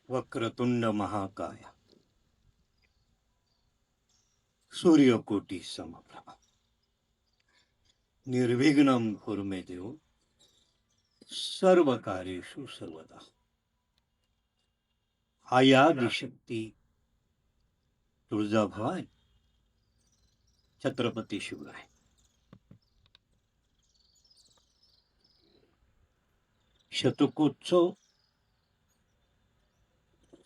वक्रतुंड महाकाय सूर्यकोटी समप्रभा निर्विघ्नं कुरु मे देव सर्व कार्येषु सर्वदा. आयादिशक्ती तुळजाभवानी छत्रपती शिवराय. शतकोत्सव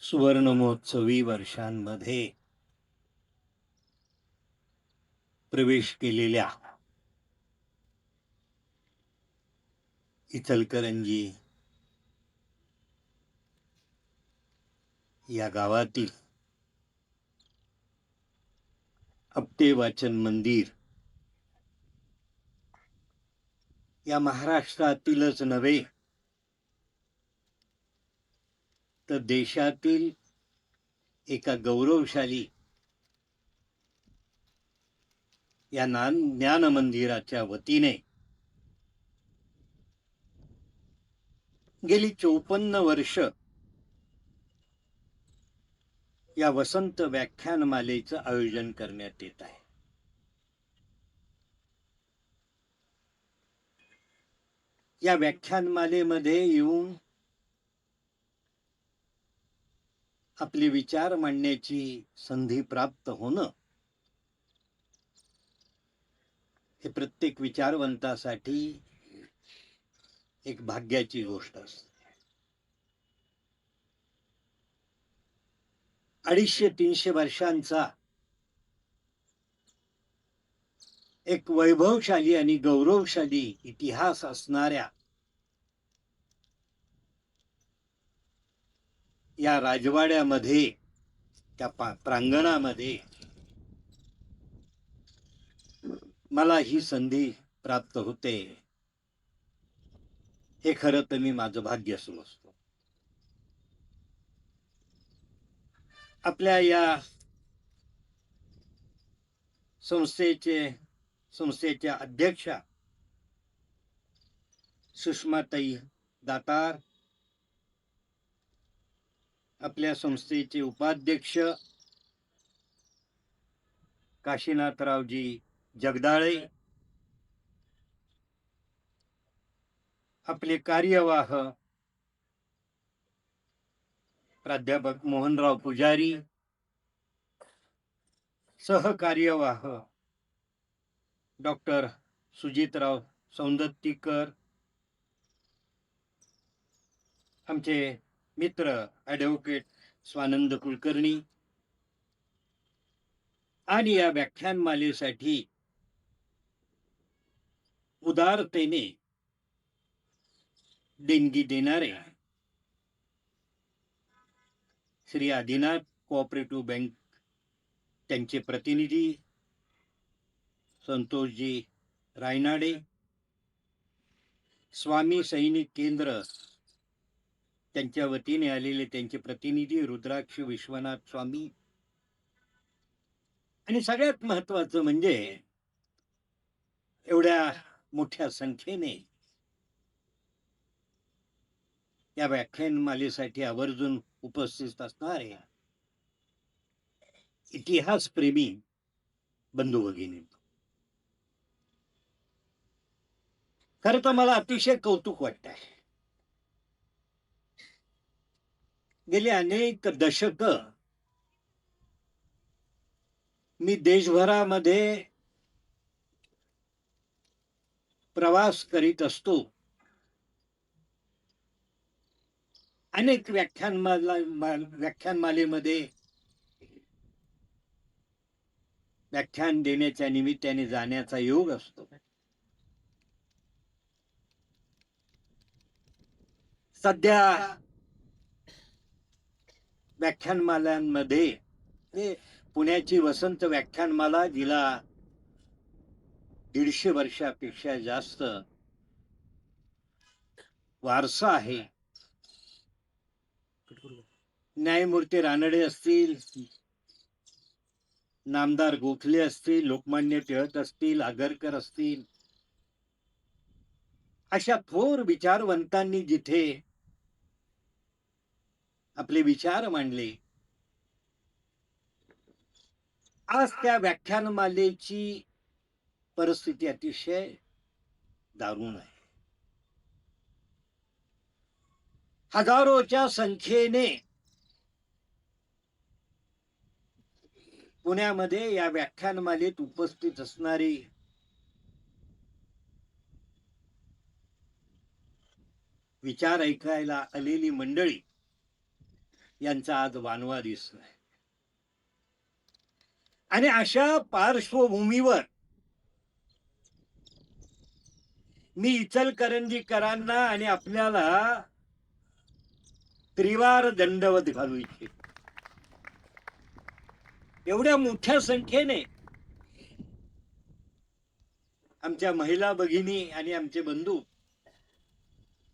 सुवर्ण महोत्सवी वर्षांमध्ये प्रवेश केलेल्या इचलकरंजी या गावातील आपटे वाचन मंदिर या महाराष्ट्रातीलच नव्हे तर देशातील एका गौरवशाली या ज्ञान मंदिराच्या वतीने गेली 54 वर्ष या वसंत व्याख्यानमालेचं आयोजन करण्यात येत आहे. या व्याख्यानमालेमध्ये येऊन आपले विचार मांडण्याची संधी प्राप्त होणं हे प्रत्येक विचारवंतासाठी एक भाग्याची गोष्ट असते. 250-300 वर्षांचा एक वैभवशाली आणि गौरवशाली इतिहास असणाऱ्या या राजवाड्यामध्ये त्या प्रांगणामध्ये मला ही संधी प्राप्त होते हे खरं तर मी माझं भाग्य समजतो. आपल्या या संस्थेच्या अध्यक्षा सुषमाताई दातार, आपल्या संस्थेचे उपाध्यक्ष काशीनाथरावजी जगदाळे, आपले कार्यवाह प्राध्यापक मोहनराव पुजारी, सहकार्यवाह डॉक्टर सुजितराव सौंदत्तीकर, आमचे मित्र ॲडव्होकेट स्वानंद कुलकर्णी आणि या व्याख्यानमालेसाठी उदारतेने देणगी देणारे श्री आदिनाथ कोऑपरेटिव्ह बँक त्यांचे प्रतिनिधी संतोषजी रायनाडे, स्वामी सैनिक केंद्र त्यांच्या वतीने आलेले त्यांचे प्रतिनिधी रुद्राक्ष विश्वनाथ स्वामी, आणि सगळ्यात महत्वाचं म्हणजे एवढ्या मोठ्या संख्येने या व्याख्यानमालेसाठी आवर्जून उपस्थित असणारे इतिहासप्रेमी बंधू भगिनी. खरं तर मला अतिशय कौतुक वाटत आहे. गेली अनेक दशक मी देशभरामध्ये प्रवास करीत असतो. अनेक व्याख्यानमालेमध्ये व्याख्यान देण्याच्या निमित्ताने जाण्याचा योग असतो. सध्या व्याख्यानमालांमध्ये पुण्याची वसंत व्याख्यानमाला, जिला 150 वर्षापेक्षा जास्त वारसा आहे, न्यायमूर्ती रानडे असतील, नामदार गोखले असतील, लोकमान्य टिळक असतील, आगरकर असतील, अशा थोर विचारवंतांनी जिथे आपले विचार मांडले. आज त्या व्याख्यानमालेची परिस्थिती अतिशय दारुण आहे. हजारोच्या संख्येने पुण्यामध्ये या व्याख्यानमालेत उपस्थित असणारी विचार ऐकायला आलेली मंडळी यांचा आज वानवा दिसतोय. आणि अशा पार्श्वभूमीवर मी इचलकरंजीकरांना आणि आपल्याला त्रिवार दंडवत घालू इच्छितो. एवढ्या मोठ्या संख्येने आमच्या महिला भगिनी आणि आमचे बंधू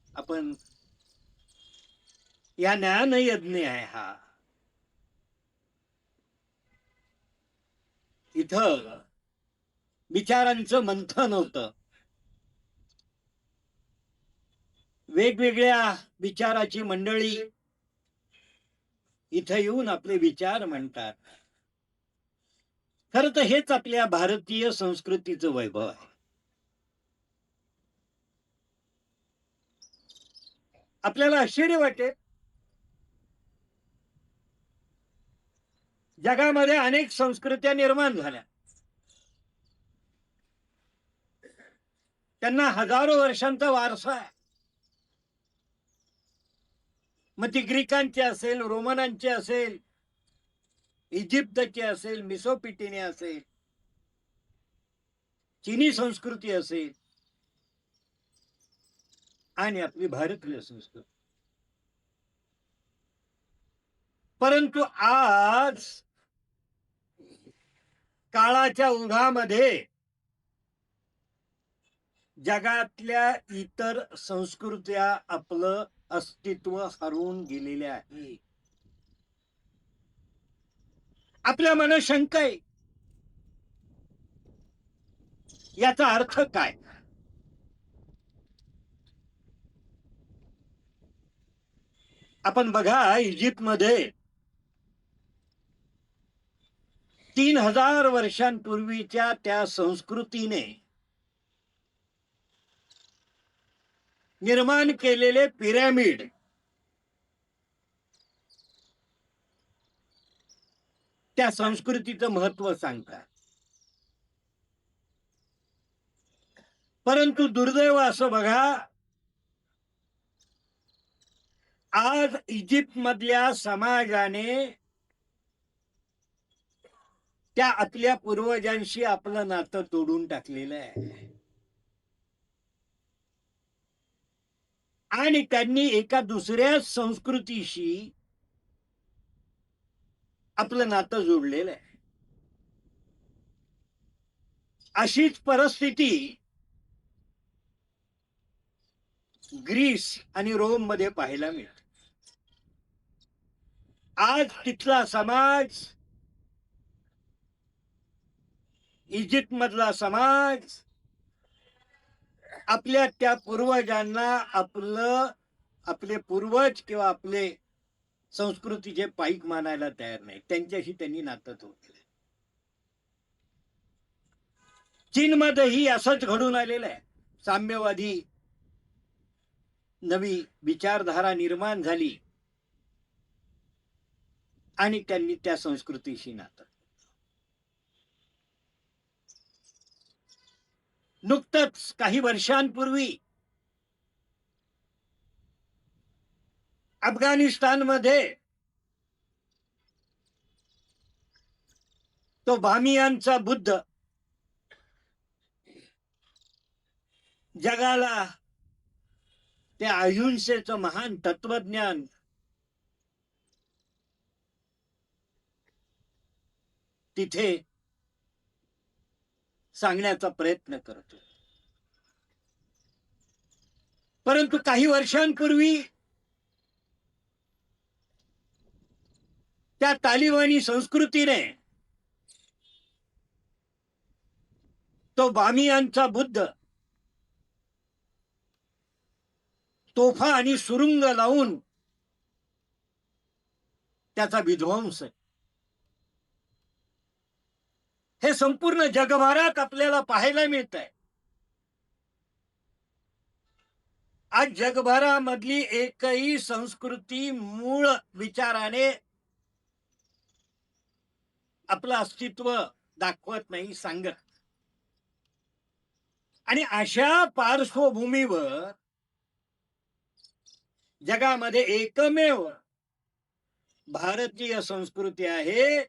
आपण या ज्ञान यज्ञ आहे हा इथं विचारांचं मंथन होतं. वेगवेगळ्या विचाराची मंडळी इथं येऊन आपले विचार म्हणतात. खरं तर हेच आपल्या भारतीय संस्कृतीचं वैभव आहे. आपल्याला आश्चर्य वाटेल, जगामध्ये अनेक संस्कृत्या निर्माण झाल्या, त्यांना हजारो वर्षांचा वारसा आहे. मग ती ग्रीकांची असेल, रोमनांची असेल, इजिप्तची असेल, मिसोपिटिनी असेल, चीनी संस्कृती असेल आणि आपली भारतीय संस्कृती. परंतु आज काळाच्या ओघामध्ये जगातल्या इतर संस्कृत्या आपलं अस्तित्व हरवून गेलेल्या आहे. आपल्या मनात शंका आहे, याचा अर्थ काय? आपण बघा, इजिप्तमध्ये 3000 वर्षांपूर्वीच्या त्या संस्कृतीने निर्माण केलेले पिरॅमिड त्या संस्कृतीचं महत्व सांगतात. परंतु दुर्दैव असं बघा, आज इजिप्त मधल्या समाजाने त्या आपल्या पूर्वजांशी आपलं नातं तोडून टाकलेलं आहे आणि त्यांनी एका दुसऱ्या संस्कृतीशी आपलं नातं जोडलेलं आहे. अशीच परिस्थिती ग्रीस आणि रोम मध्ये पाहायला मिळते. आज तिथला समाज, इजिप्त मधला समाज आपल्या त्या पूर्वजांना आपले पूर्वज किंवा आपले संस्कृतीचे पाईक मानायला तयार नाही. त्यांच्याशी त्यांनी नातं तोडलं. चीनमध्येही असंच घडून आलेलं आहे. साम्यवादी नवी विचारधारा निर्माण झाली आणि त्यांनी त्या संस्कृतीशी नातं. नुकतंच काही वर्षांपूर्वी अफगाणिस्तानमध्ये तो बामियांचा बुद्ध जगाला त्या अहिंसेचं महान तत्वज्ञान तिथे सांगण्याचा प्रयत्न करतो. परंतु काही वर्षांपूर्वी त्या तालिबानी संस्कृतीने तो बामियांचा बुद्ध तोफा आणि सुरुंग लावून त्याचा विध्वंस आहे. हे संपूर्ण जगभरात आपल्याला पाहायला मिळत आहे. आज जगभरामधली एकही संस्कृती मूळ विचाराने आपलं अस्तित्व दाखवत नाही, सांगत. आणि अशा पार्श्वभूमीवर जगामध्ये एकमेव भारतीय संस्कृती आहे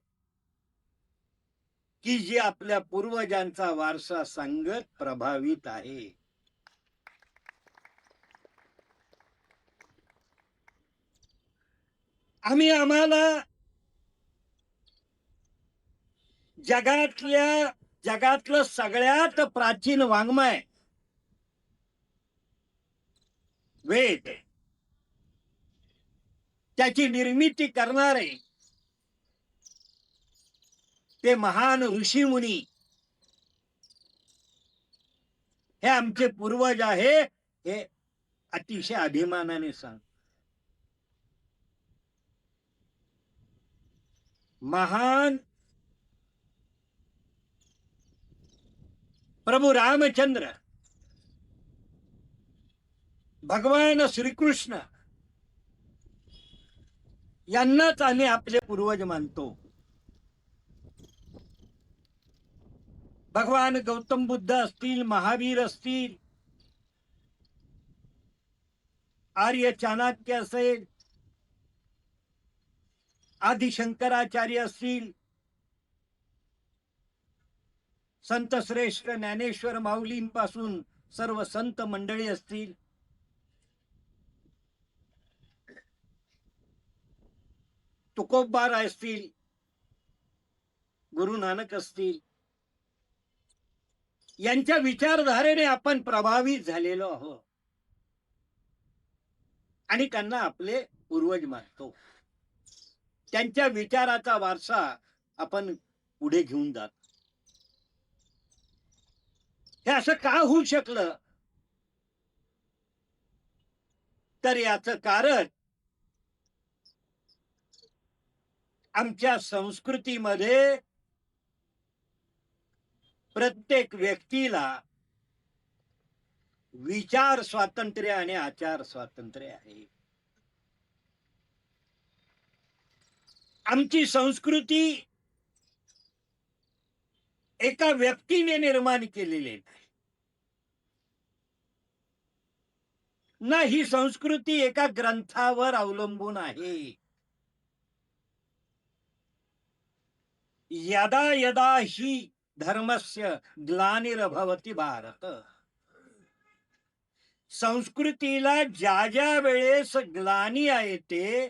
की जी आपल्या पूर्वजांचा वारसा सांगत प्रभावित आहे. आम्हाला जगातलं सगळ्यात प्राचीन वाङ्मय वेद, त्याची निर्मिती करणारे ते महान ऋषीमुनी हे आमचे पूर्वज आहे, हे अतिशय अभिमानाने सांग. महान प्रभू रामचंद्र, भगवान श्रीकृष्ण यांनाच आम्ही आपले पूर्वज मानतो. भगवान गौतम बुद्ध असतील, महावीर असतील, आर्य चाणक्य असेल, आदि शंकराचार्य असतील, संत श्रेष्ठ ज्ञानेश्वर माऊलींपासून सर्व संत मंडळी असतील, तुकोबार असतील, गुरु नानक असतील, यांच्या विचारधारेने आपण प्रभावित झालेलो आहोत आणि त्यांना आपले पूर्वज मानतो. त्यांच्या विचाराचा वारसा आपण पुढे घेऊन जात. हे असं का होऊ शकलं? तर याचं कारण आमच्या संस्कृतीमध्ये प्रत्येक व्यक्तीला विचार स्वातंत्र्य आणि आचार स्वातंत्र्य आहे. आमची संस्कृती एका व्यक्तीने निर्माण केलेली नाही ना, ही संस्कृती एका ग्रंथावर अवलंबून आहे. यदा यदा ही धर्मस्य ग्लानिर्भवति भारत, संस्कृतीला ज्या ज्या वेळेस ग्लानी येते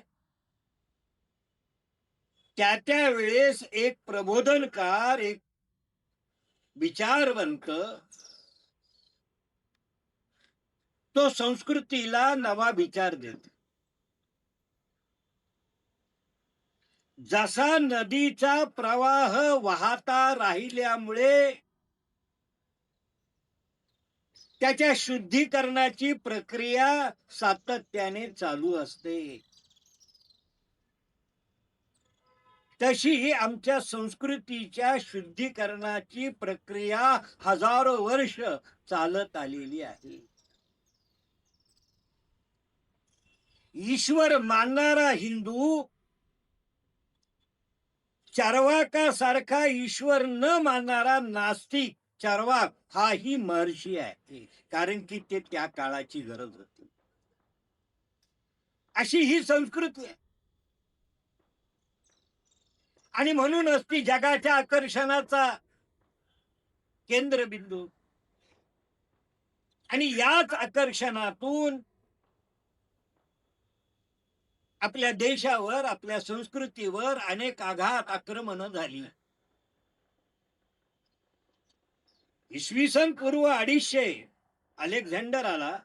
त्या वेळेस एक प्रबोधनकार, एक विचारवंत तो संस्कृतीला नवा विचार देतो. जसा नदीचा प्रवाह वाहता राहिल्यामुळे त्याच्या शुद्धीकरणाची प्रक्रिया सातत्याने चालू असते, तशी आमच्या संस्कृतीच्या शुद्धीकरणाची प्रक्रिया हजारो वर्ष चालत आलेली आहे. ईश्वर मानणारा हिंदू चार्वाका सारखा ईश्वर न मानणारा नास्तिक चार्वाक हाही महर्षी आहे, कारण की ते त्या काळाची गरज होती. अशी ही संस्कृती आहे आणि म्हणूनच ती जगाच्या आकर्षणाचा केंद्रबिंदू. आणि याच आकर्षणातून आपल्या देशावर, आपल्या संस्कृतीवर अनेक आघात, आक्रमण झाली. इसवी सन पूर्व 250 अलेक्झांडर आला,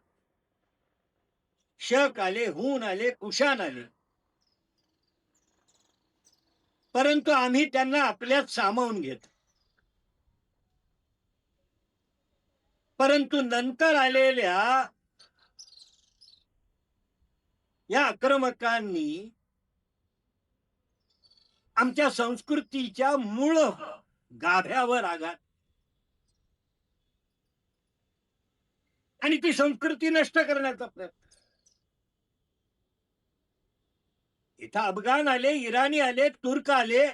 शक आले, हून आले, कुशाण आले, परंतु आम्ही त्यांना आपल्यात सामावून घेत. परंतु नंतर आलेल्या या आक्रमकांनी आमच्या संस्कृतीच्या मूळ गाभ्यावर आघात, आणि ती संस्कृती नष्ट करण्याचा प्रयत्न. इथं अफगाण आले, इराणी आले, तुर्क आले,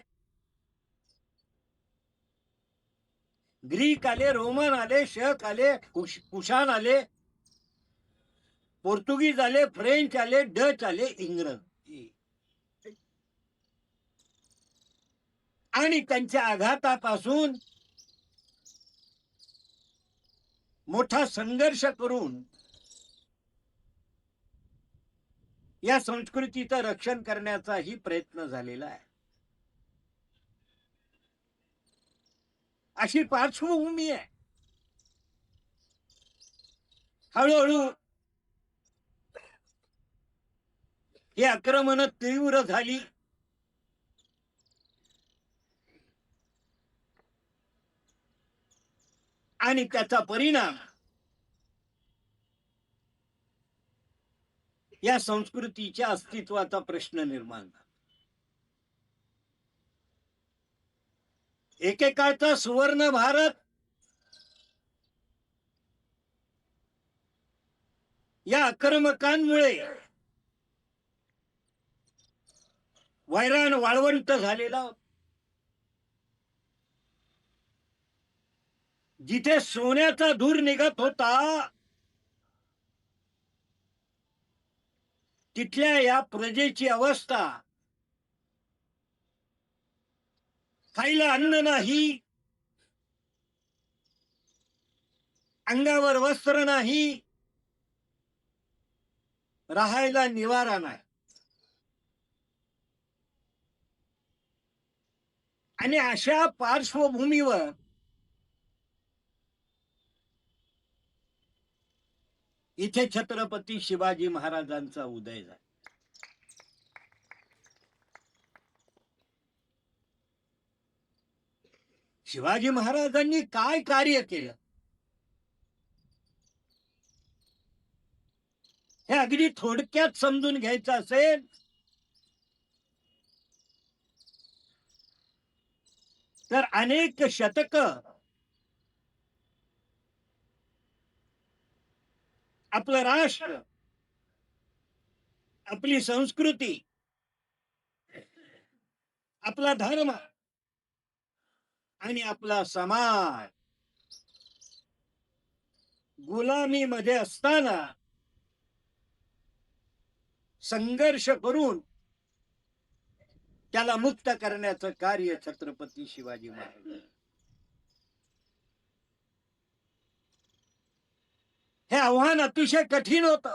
ग्रीक आले, रोमन आले, शक आले, कुशाण आले, पोर्तुगीज आले, फ्रेंच आले, डच आले, इंग्रज. आणि त्यांच्या आघातापासून मोठा संघर्ष करून या संस्कृतीचं रक्षण करण्याचाही प्रयत्न झालेला आहे. अशी पार्श्वभूमी आहे. हळूहळू ही आक्रमण तीव्र झाली. आणि त्याचा परिणाम या संस्कृतीच्या अस्तित्वाचा प्रश्न निर्माण झाला. एकेकाळचा सुवर्ण भारत या आक्रमकांमुळे वैराण वाळवंट झालेला, जिथे सोन्याचा धूर निघत होता, तिथल्या या प्रजेची अवस्था, खायला अन्न नाही, अंगावर वस्त्र नाही, राहायला निवारा नाही. आणि अशा पार्श्वभूमीवर इथे छत्रपती शिवाजी महाराजांचा उदय झाला. शिवाजी महाराजांनी काय कार्य केलं हे अगदी थोडक्यात समजून घ्यायचं असेल तर अनेक शतक आपलं राष्ट्र, आपली संस्कृती, आपला धर्म आणि आपला समाज गुलामीमध्ये असताना संघर्ष करून त्याला मुक्त करण्याचं कार्य छत्रपती शिवाजी महाराज. हे आव्हान अतिशय कठीण होत.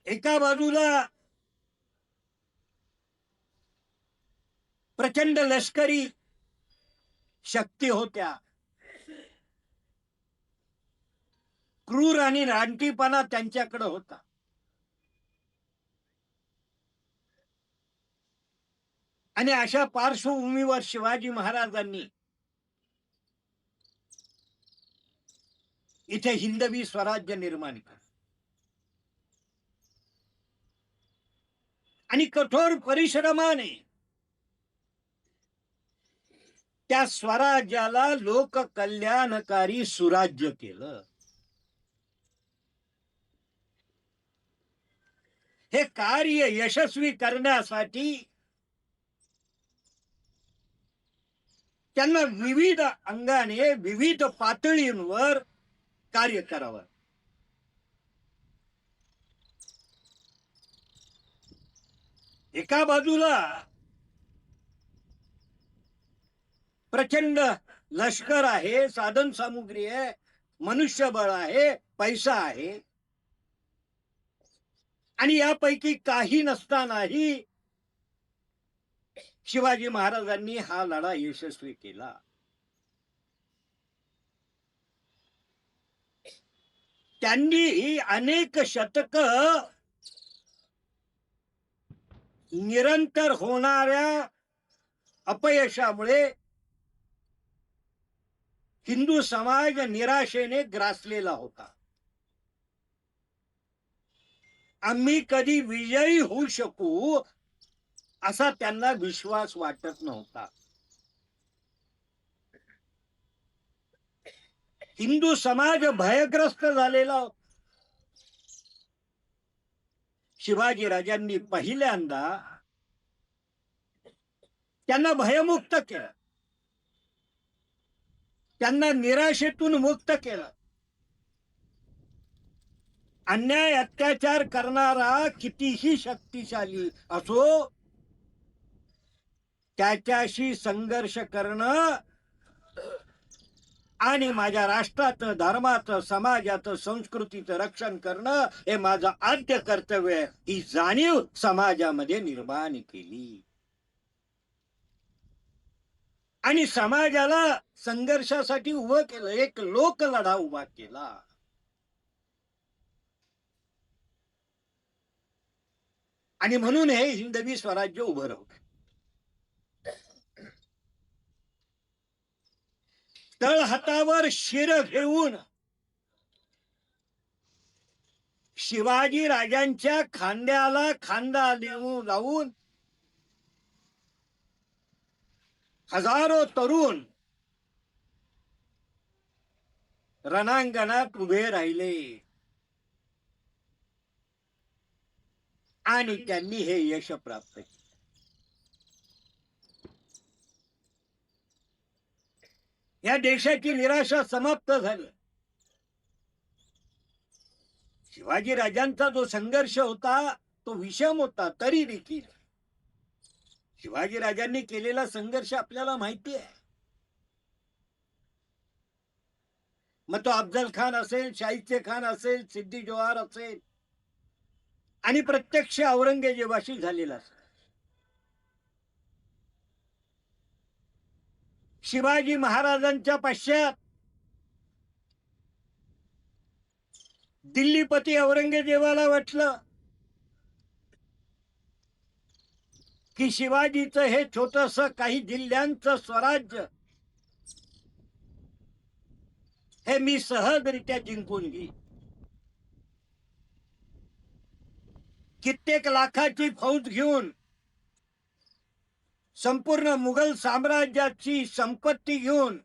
एका बाजूला प्रचंड लष्करी शक्ती होत्या, क्रूर आणि रानटीपणा त्यांच्याकडे होता. आणि अशा पार्श्वभूमीवर शिवाजी महाराजांनी इथे हिंदवी स्वराज्य निर्माण केलं आणि कठोर परिश्रमाने त्या स्वराज्याला लोककल्याणकारी सुराज्य केलं. हे कार्य यशस्वी करण्यासाठी त्यांना विविध अंगाने, विविध पातळींवर कार्य करावं. एका बाजूला प्रचंड लष्कर आहे, साधन सामुग्री आहे, मनुष्यबळ आहे, पैसा आहे, आणि यापैकी काही नसतानाही शिवाजी महाराजांनी हा लढा यशस्वी केला. त्यांनी अनेक शतक निरंतर होणाऱ्या अपयशामुळे हिंदू समाज निराशेने ग्रासलेला होता. आम्ही कधी विजयी होऊ शकू असा त्यांना विश्वास वाटत नव्हता. हिंदू समाज भयग्रस्त झालेला होता. शिवाजी राजांनी पहिल्यांदा त्यांना भयमुक्त केलं, त्यांना निराशेतून मुक्त केलं. अन्याय अत्याचार करणारा कितीही शक्तिशाली असो, त्याच्याशी संघर्ष करणं आणि माझ्या राष्ट्राचं, धर्माचं, समाजाचं, संस्कृतीचं रक्षण करणं हे माझं आद्य कर्तव्य आहे, ही जाणीव समाजामध्ये निर्माण केली. आणि समाजाला संघर्षासाठी उभं केलं, एक लोकलढा उभा केला. आणि म्हणून हे हिंदवी स्वराज्य उभं राहतं. तळहातावर शिर घेऊन शिवाजी राजांच्या खांद्याला खांदा देऊन लावून हजारो तरुण रणांगणात उभे राहिले आणि त्यांनी हे यश प्राप्त केले. या देशाची निराशा समाप्त झाली. शिवाजी राजांचा जो संघर्ष होता तो विषम होता, तरी देखील शिवाजी राजांनी केलेला संघर्ष आपल्याला माहिती आहे. मग तो अफजल खान असेल, शाहिस्ते खान असेल, सिद्दी जोहर असेल आणि प्रत्यक्ष औरंगजेबाशी झालेला असेल. शिवाजी महाराजांच्या पश्चात दिल्लीपती औरंगजेबाला वाटलं की शिवाजीचं हे छोटस काही जिल्ह्यांचं स्वराज्य हे मी सहजरित्या जिंकून घेईन. कित्येक लाखाची फौज घेऊन, संपूर्ण मुघल साम्राज्याची संपत्ती घेऊन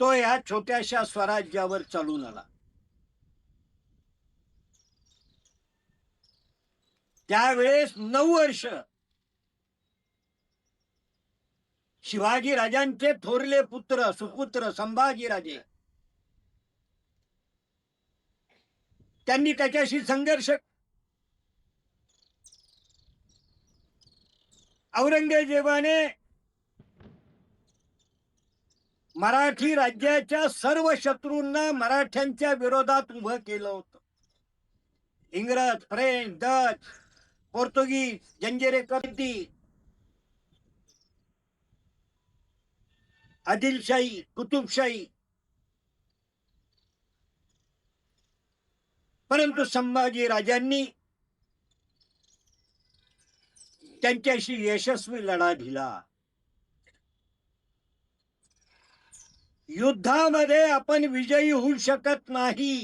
तो या छोट्याशा स्वराज्यावर चालून आला. त्यावेळेस 9 वर्ष शिवाजी राजांचे थोरले पुत्र सुपुत्र संभाजीराजे त्यांनी त्याच्याशी संघर्ष. औरंगजेबाने मराठी राज्याच्या सर्व शत्रूंना मराठ्यांच्या विरोधात उभं केलं होतं. इंग्रज, फ्रेंच, डच, पोर्तुगीज, जंजिरेकर, आदिलशाही, कुतुबशाही. परंतु संभाजी राजांनी त्यांच्याशी यशस्वी लढा दिला. युद्धामध्ये आपण विजयी होऊ शकत नाही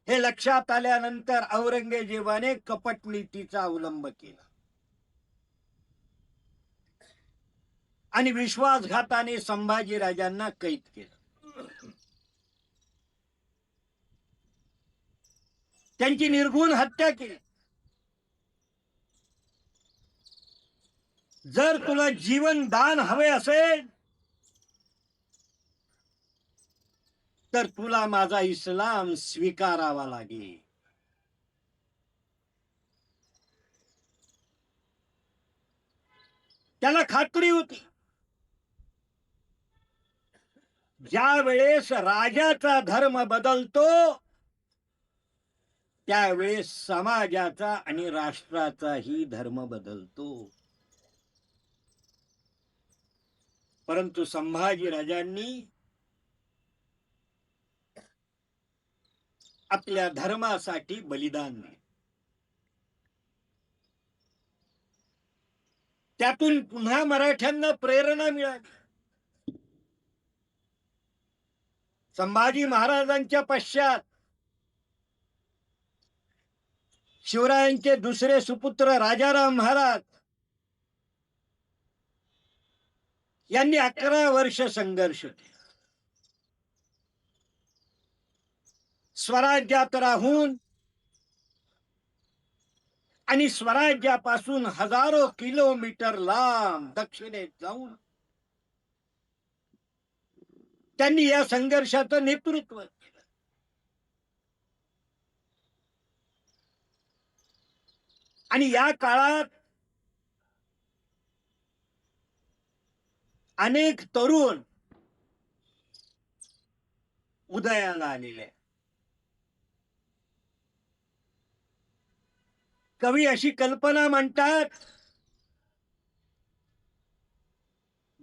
हे लक्षात आल्यानंतर औरंगजेबाने कपट नीतीचा अवलंब केला आणि विश्वासघाताने संभाजी राजांना कैद केलं. त्यांची निर्घृण हत्या केली. जर तुला जीवन दान हवे असेल तर तुला माझा इस्लाम स्वीकारावा लागेल. त्याला खात्री होती ज्या वेळेस राजाचा धर्म बदलतो त्यावेळेस समाजाचा आणि राष्ट्राचाही धर्म बदलतो. परंतु संभाजी राजांनी आपल्या धर्मासाठी बलिदान दिले. त्यातून पुन्हा मराठ्यांना प्रेरणा मिळाली. संभाजी महाराजांच्या पश्चात शिवरायांचे दुसरे सुपुत्र राजाराम महाराज यांनी 11 वर्ष संघर्ष केला. स्वराज्यात राहून आणि स्वराज्यापासून हजारो किलोमीटर लांब दक्षिणेत जाऊन त्यांनी या संघर्षाचं नेतृत्व केलं. आणि या काळात अनेक तरुण उदयाला आलेले. कवी अशी कल्पना म्हणतात,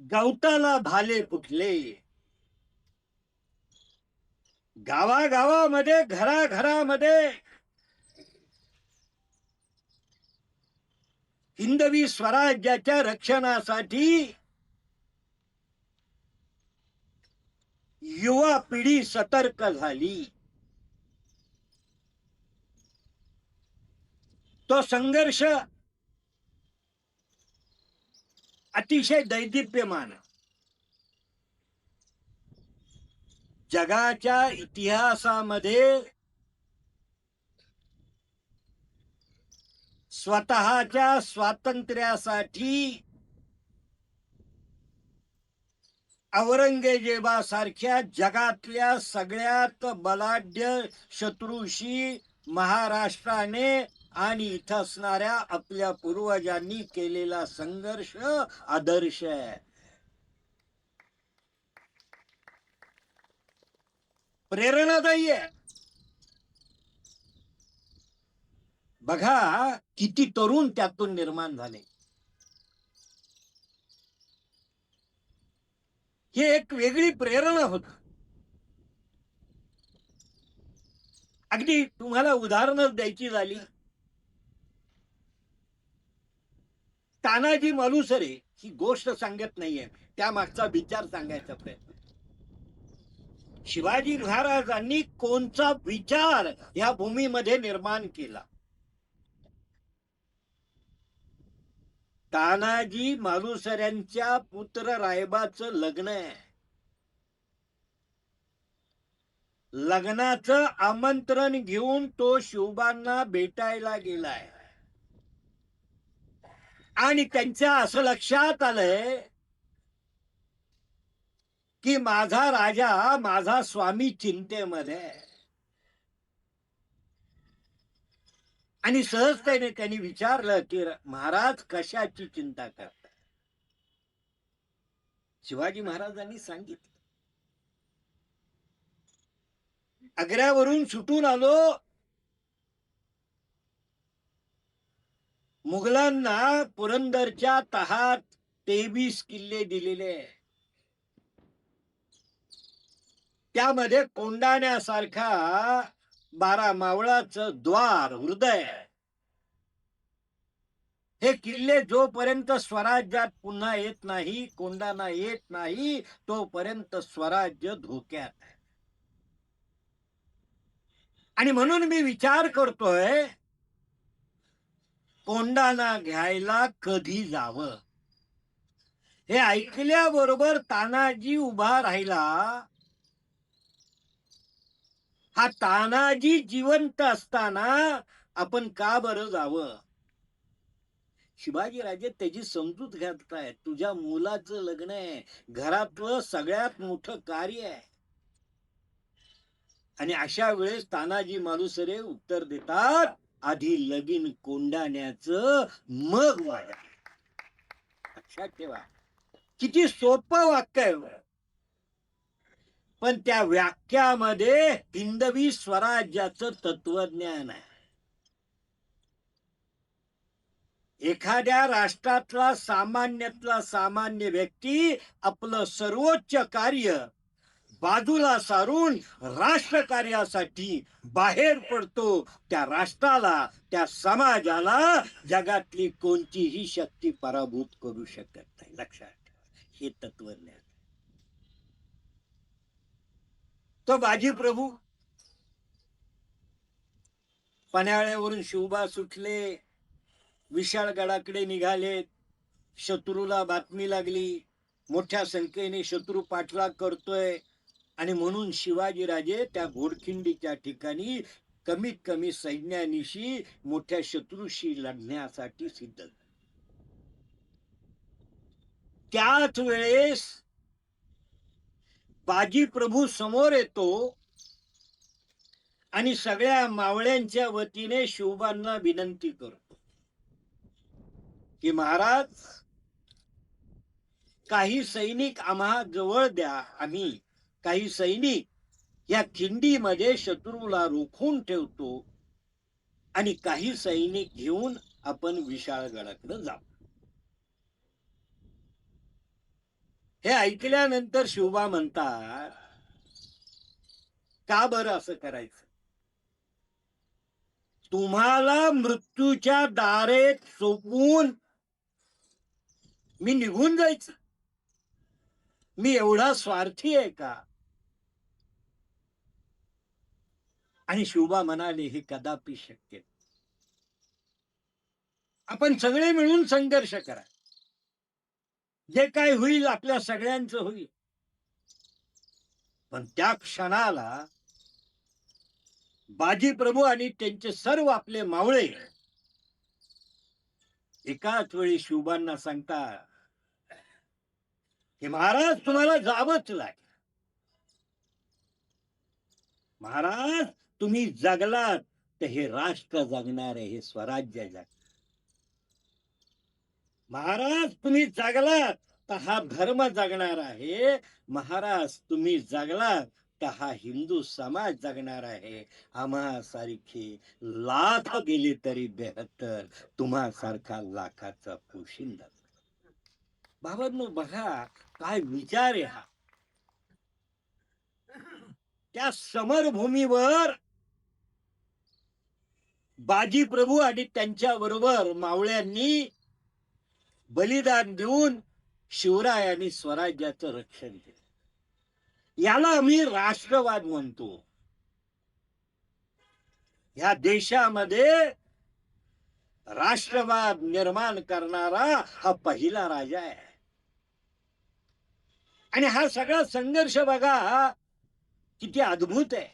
गवताला भाले फुटले. गावागावामध्ये घराघरामध्ये हिंदवी स्वराज्याच्या रक्षणासाठी युवा पिढी सतर्क झाली. तो संघर्ष अतिशय दैदिप्यमान. जगाच्या इतिहासामध्ये स्वतःच्या स्वातंत्र्यासाठी औरंगजेबासारख्या जगातल्या सगळ्यात बलाढ्य शत्रूशी महाराष्ट्राने आणि इथं असणाऱ्या आपल्या पूर्वजांनी केलेला संघर्ष आदर्श आहे. प्रेरणादायी आहे. बघा किती तरुण त्यातून निर्माण झाले. ही एक वेगळी प्रेरणा होती. अगदी तुम्हाला उदाहरणच द्यायची झाली, तानाजी मालुसरे ही गोष्ट सांगत नाहीये, त्या मागचा विचार सांगायचा प्रयत्न. शिवाजी महाराजांनी कोणचा विचार या भूमीमध्ये निर्माण केला. तानाजी मालुसऱ्यांच्या पुत्र रायबाचं लग्न आहे. लग्नाचं आमंत्रण घेऊन तो शिवबांना भेटायला गेलाय आणि त्यांच्या असं लक्षात आलंय की माझा राजा, माझा स्वामी चिंतेमध्ये. आणि सहजतेने त्यांनी विचारलं की महाराज कशाची चिंता करता. शिवाजी महाराजांनी सांगितलं, आग्र्यावरून सुटून आलो, मुघलांना पुरंदरच्या तहात 23 किल्ले दिलेले, त्यामध्ये कोंडाण्यासारखा 12 मावळाचं द्वार हृदय. हे किल्ले जोपर्यंत स्वराज्यात पुन्हा येत नाही, कोंडाणा येत नाही, तोपर्यंत स्वराज्य धोक्यात आहे. आणि म्हणून मी विचार करतोय कोंडाणा घ्यायला कधी जावं. हे ऐकल्याबरोबर तानाजी उभा राहिला. हा तानाजी जिवंत असताना आपण का बरं जावं. शिवाजी राजे त्याची समजूत घालतायत, तुझ्या मुलाचं लग्न आहे, घरातलं सगळ्यात मोठं कार्य आहे. आणि अशा वेळेस तानाजी मालुसरे उत्तर देतात, आधी लगीन कोंडाण्याचं मग वाया. लक्षात ठेवा, किती सोपं वाक्य आहे, पण त्या वाक्यामध्ये हिंदवी स्वराज्याचं तत्वज्ञान आहे. एखाद्या राष्ट्रातला सामान्यातला सामान्य व्यक्ती आपलं सर्वोच्च कार्य बाजूला सारून राष्ट्रकार्यासाठी बाहेर पडतो. त्या राष्ट्राला, त्या समाजाला जगातली कोणतीही शक्ती पराभूत करू शकत नाही. लक्षात ठेवा, हे तत्वज्ञान. तो बाजी प्रभू पन्हाळ्यावरून शिवबा सुटले, विशाळगडाकडे निघाले. शत्रूला बातमी लागली, मोठ्या संख्येने शत्रू पाठलाग करतोय, आणि म्हणून शिवाजीराजे त्या घोडखिंडीच्या ठिकाणी कमीत कमी सैन्यानिशी मोठ्या शत्रूशी लढण्यासाठी सिद्ध झाले. त्याच वेळेस बाजी प्रभू समोर येतो आणि सगळ्या मावळ्यांच्या वतीने शिवबांना विनंती करतो की महाराज, काही सैनिक आम्हा जवळ द्या, आम्ही काही सैनिक या खिंडीमध्ये शत्रूला रोखून ठेवतो आणि काही सैनिक घेऊन आपण विशाळगडाकडे जाऊ. हे ऐकल्यानंतर शिवबा म्हणतात, का बरं असं करायचं? तुम्हाला मृत्यूच्या दारेत सोपवून मी निघून जायचं? मी एवढा स्वार्थी आहे का? आणि शिवबा म्हणाले, हे कदापि शक्य नाही. आपण सगळे मिळून संघर्ष करा, जे काय होईल आपल्या सगळ्यांचं होईल. पण त्या क्षणाला बाजी प्रभू आणि त्यांचे सर्व आपले मावळे एकाच वेळी शिवबांना सांगतात की महाराज, तुम्हाला जावंच लागेल. महाराज, तुम्ही जगलात तर हे राष्ट्र जगणार आहे, हे स्वराज्य जगणार. महाराज, तुम्ही जगलात तर हा धर्म जगणार आहे. महाराज, तुम्ही जगलात तर हा हिंदू समाज जगणार आहे. आम्हा सारखे लाख गेले तरी बेहत्तर, तुम्हा सारखा लाखाचा पोशिंदा. बाबांनो, बघा काय विचार आहे हा. त्या समरभूमीवर बाजी प्रभू आणि त्यांच्या बरोबर मावळ्यांनी बलिदान देऊन शिवरायांनी स्वराज्याचं रक्षण केलं. याला आम्ही राष्ट्रवाद म्हणतो. या देशामध्ये राष्ट्रवाद निर्माण करणारा हा पहिला राजा आहे. आणि हा सगळा संघर्ष बघा किती अद्भुत आहे.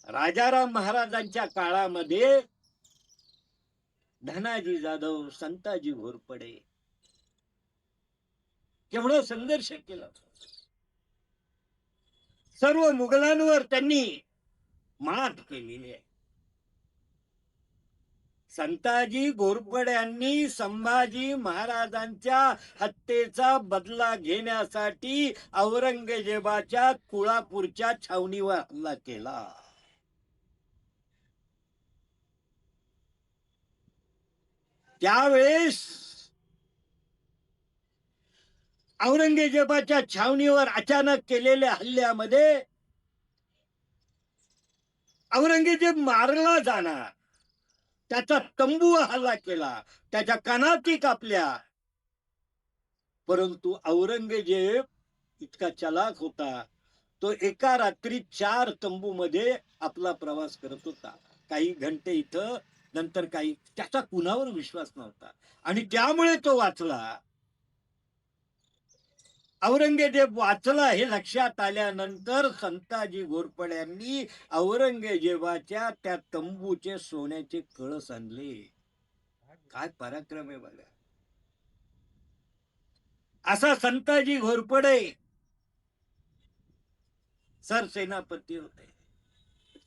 राजाराम महाराजांच्या काळामध्ये धनाजी जाधव, संताजी घोरपडे केवढा संघर्ष केला. सर्व मुघलांवर त्यांनी मात केलेली आहे. संताजी घोरपड्यांनी संभाजी महाराजांच्या हत्येचा बदला घेण्यासाठी औरंगजेबाच्या कोल्हापूरच्या छावणीवर हल्ला केला. त्यावेळेस औरंगजेबाच्या छावणीवर अचानक केलेल्या हल्ल्यामध्ये औरंगजेब मारला जाणार, त्याचा तंबू हल्ला केला, त्याच्या कानाती कापल्या. परंतु औरंगजेब इतका चलाक होता, तो एका रात्री 4 तंबूमध्ये आपला प्रवास करत होता. काही घंटे इथं, नंतर काही. त्याचा कुणावर विश्वास नव्हता आणि त्यामुळे तो वाचला. औरंगजेब वाचला हे लक्षात आल्यानंतर संताजी घोरपड्यांनी औरंगजेबाच्या त्या तंबूचे सोन्याचे कळस आणले. काय पराक्रम आहे बघा. असा संताजी घोरपडे सरसेनापती होते.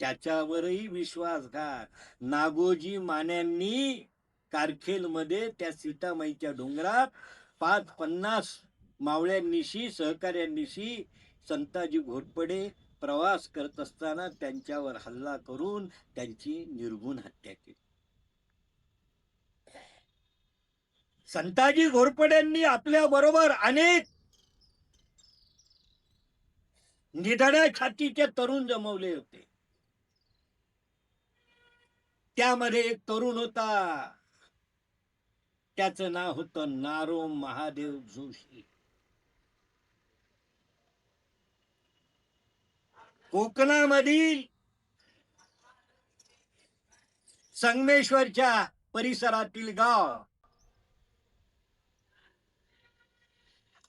त्याच्यावरही विश्वासघात. नागोजी मान्यांनी कारखेलमध्ये त्या सीतामाईच्या डोंगरात 50 मावळ्यांनीशी, सहकार्यांनीशी संताजी घोरपडे प्रवास करत असताना त्यांच्यावर हल्ला करून त्यांची निर्घुण हत्या केली. संताजी घोरपड्यांनी आपल्या बरोबर अनेक निधड्या छातीचे तरुण जमवले होते. त्यामध्ये एक तरुण होता, त्याचं नाव होतं नारोम महादेव जोशी. कोकणामधील संगमेश्वरच्या परिसरातील गाव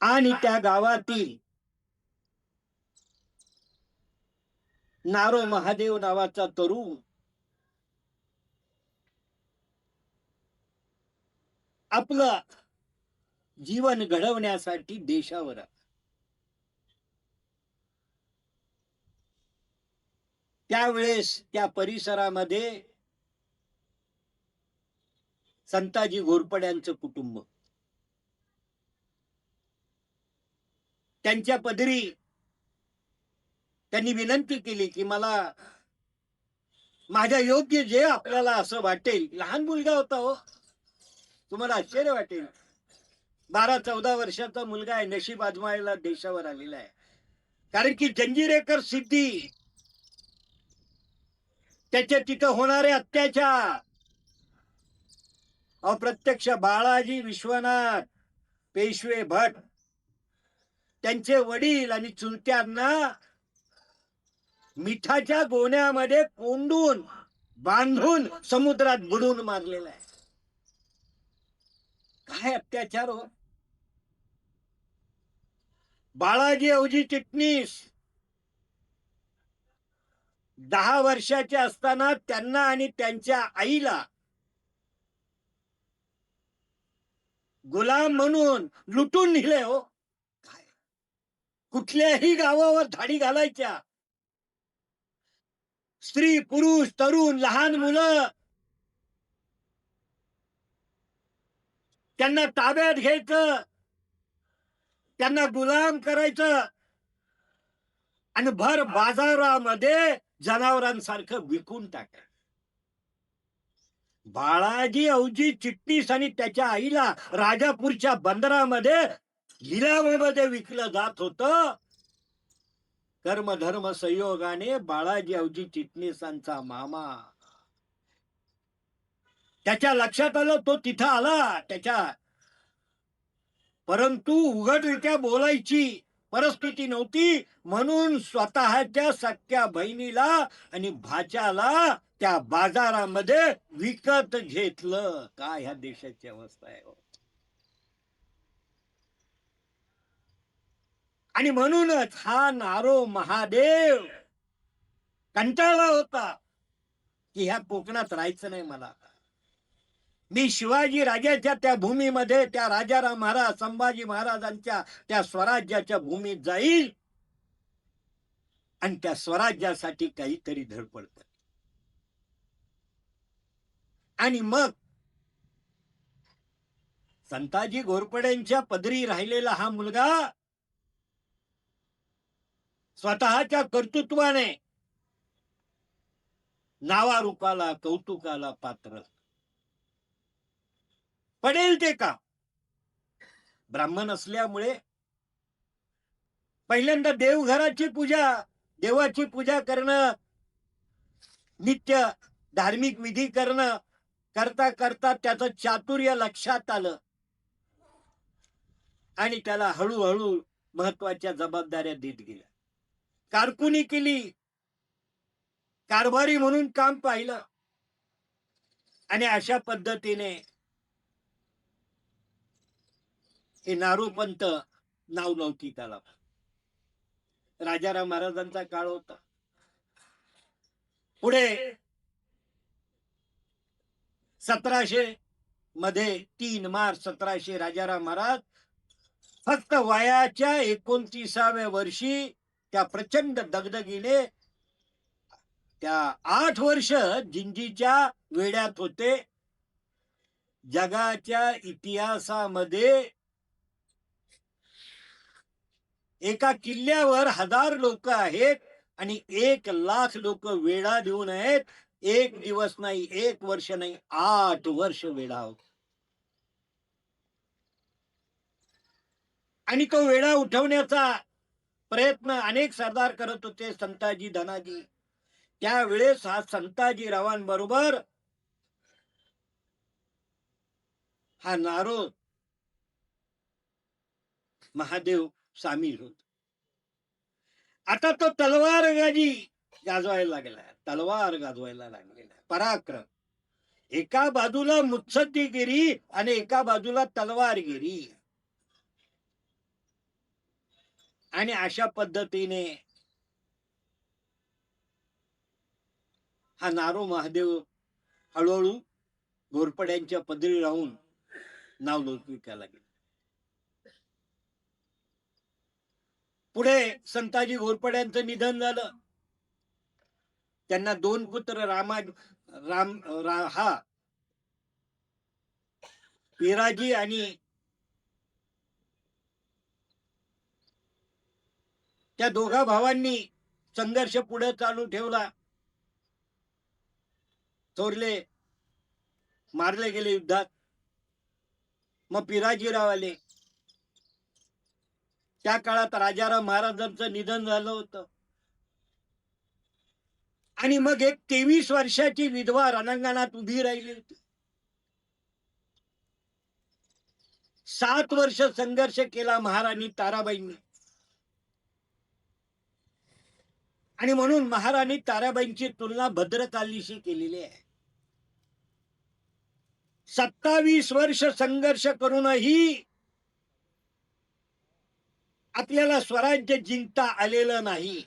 आणि त्या गावातील नारो महादेव नावाचा तरुण आपलं जीवन घडवण्यासाठी देशावर आला. त्यावेळेस त्या परिसरामध्ये संताजी घोरपड्यांचं कुटुंब, त्यांच्या पदरी त्यांनी विनंती केली की मला माझ्या योग्य जे आपल्याला असं वाटेल. लहान मुलगा होता हो, तुम्हाला आश्चर्य वाटेल, 12-14 वर्षाचा मुलगा आहे, नशीब आजमायला देशावर आलेला आहे. कारण की जंजिरेकर सिद्धी, त्याच्या तिथं होणारे अत्याचार, अप्रत्यक्ष बाळाजी विश्वनाथ पेशवे भट, त्यांचे वडील आणि चुलत्यांना मिठाच्या गोण्यामध्ये कोंडून बांधून समुद्रात बुडून मारलेला आहे. काय अत्याचार हो. बाळाजी अवजी चिटणीस 10 वर्षाचे असताना त्यांना आणि त्यांच्या आईला गुलाम म्हणून लुटून नेले हो. काय कुठल्याही गावावर धाडी घालायच्या, स्त्री पुरुष तरुण लहान मुलं त्यांना ताब्यात घ्यायचं, त्यांना गुलाम करायचं आणि भर बाजारामध्ये जनावरांसारखं विकून टाकायचं. बाळाजी अवजी चिटणीस आणि त्याच्या आईला राजापूरच्या बंदरामध्ये लिलावामध्ये विकलं जात होतं. कर्मधर्म संयोगाने बाळाजी अवजी चिटणीसांचा मामा, त्याच्या लक्षात आलं, तो तिथं आला त्याच्या, परंतु उघडरित्या बोलायची परिस्थिती नव्हती, म्हणून स्वतःच्या सख्या बहिणीला आणि भाच्याला त्या बाजारामध्ये विकत घेतलं. काय ह्या देशाची अवस्था आहे. आणि म्हणूनच हा नारो महादेव कंटाळला होता की ह्या कोकणात राहायचं नाही मला. मी शिवाजी राजाच्या त्या भूमीमध्ये, त्या राजाराम महाराज संभाजी महाराजांच्या त्या स्वराज्याच्या भूमीत जाईल आणि त्या स्वराज्यासाठी काहीतरी धडपड कर. आणि मग संताजी घोरपड्यांच्या पदरी राहिलेला हा मुलगा स्वतःच्या कर्तृत्वाने नावारूपाला कौतुकाला पात्र. पडेल ते का ब्राह्मण असल्यामुळे पहिल्यांदा देवघराची पूजा, देवाची पूजा करणं, नित्य धार्मिक विधी करणं करता करता त्याचं चातुर्य लक्षात आलं आणि त्याला हळूहळू महत्वाच्या जबाबदाऱ्या देत गेल्या. कारकुनी केली, कारभारी म्हणून काम पाहिलं आणि अशा पद्धतीने हे नारोपंत नाव लौकिक आला. राजाराम महाराजांचा काळ होता. पुढे 1700 मध्ये 3 मार्च 1700 राजाराम महाराज फक्त वयाच्या 29व्या वर्षी त्या प्रचंड दगदगीने, त्या 8 वर्ष जिंजीच्या वेड्यात होते. जगाच्या इतिहासामध्ये एका किल्ल्यावर 1000 लोक आहेत आणि 1,00,000 लोक वेढा देऊन आहेत. एक दिवस नाही, 1 वर्ष नाही, 8 वर्ष वेढा होता. आणि तो वेढा उठवण्याचा प्रयत्न अनेक सरदार करत होते, संताजी धनाजी. त्यावेळेस हा संताजी रावांबरोबर हा नारो महादेव सामील होत. आता तो तलवार गाजवायला लागला, तलवार गाजवायला लागलेला, पराक्रम. एका बाजूला मुत्सद्दीगिरी आणि एका बाजूला तलवारगिरी. आणि अशा पद्धतीने हा नारो महादेव हळूहळू घोरपड्यांच्या पदरी राहून नावलौकिकाला गेला. पुढे संताजी घोरपड्यांचं निधन झालं. त्यांना दोन पुत्र हा पिराजी आणि त्या दोघा भावांनी संघर्ष पुढे चालू ठेवला. थोरले मारले गेले युद्धात. मग पिराजीराव आले. त्या काळात राजाराम महाराजांचं निधन झालं होतं. आणि मग एक 23 वर्षाची विधवा रणांगणात उभी राहिली होती. 7 वर्ष संघर्ष केला महाराणी ताराबाईंनी. आणि म्हणून महाराणी ताराबाईंची तुलना भद्रकालीशी केलेली आहे. 27 वर्ष संघर्ष करूनही आपल्याला स्वराज्य जिंकता आलेलं नाही.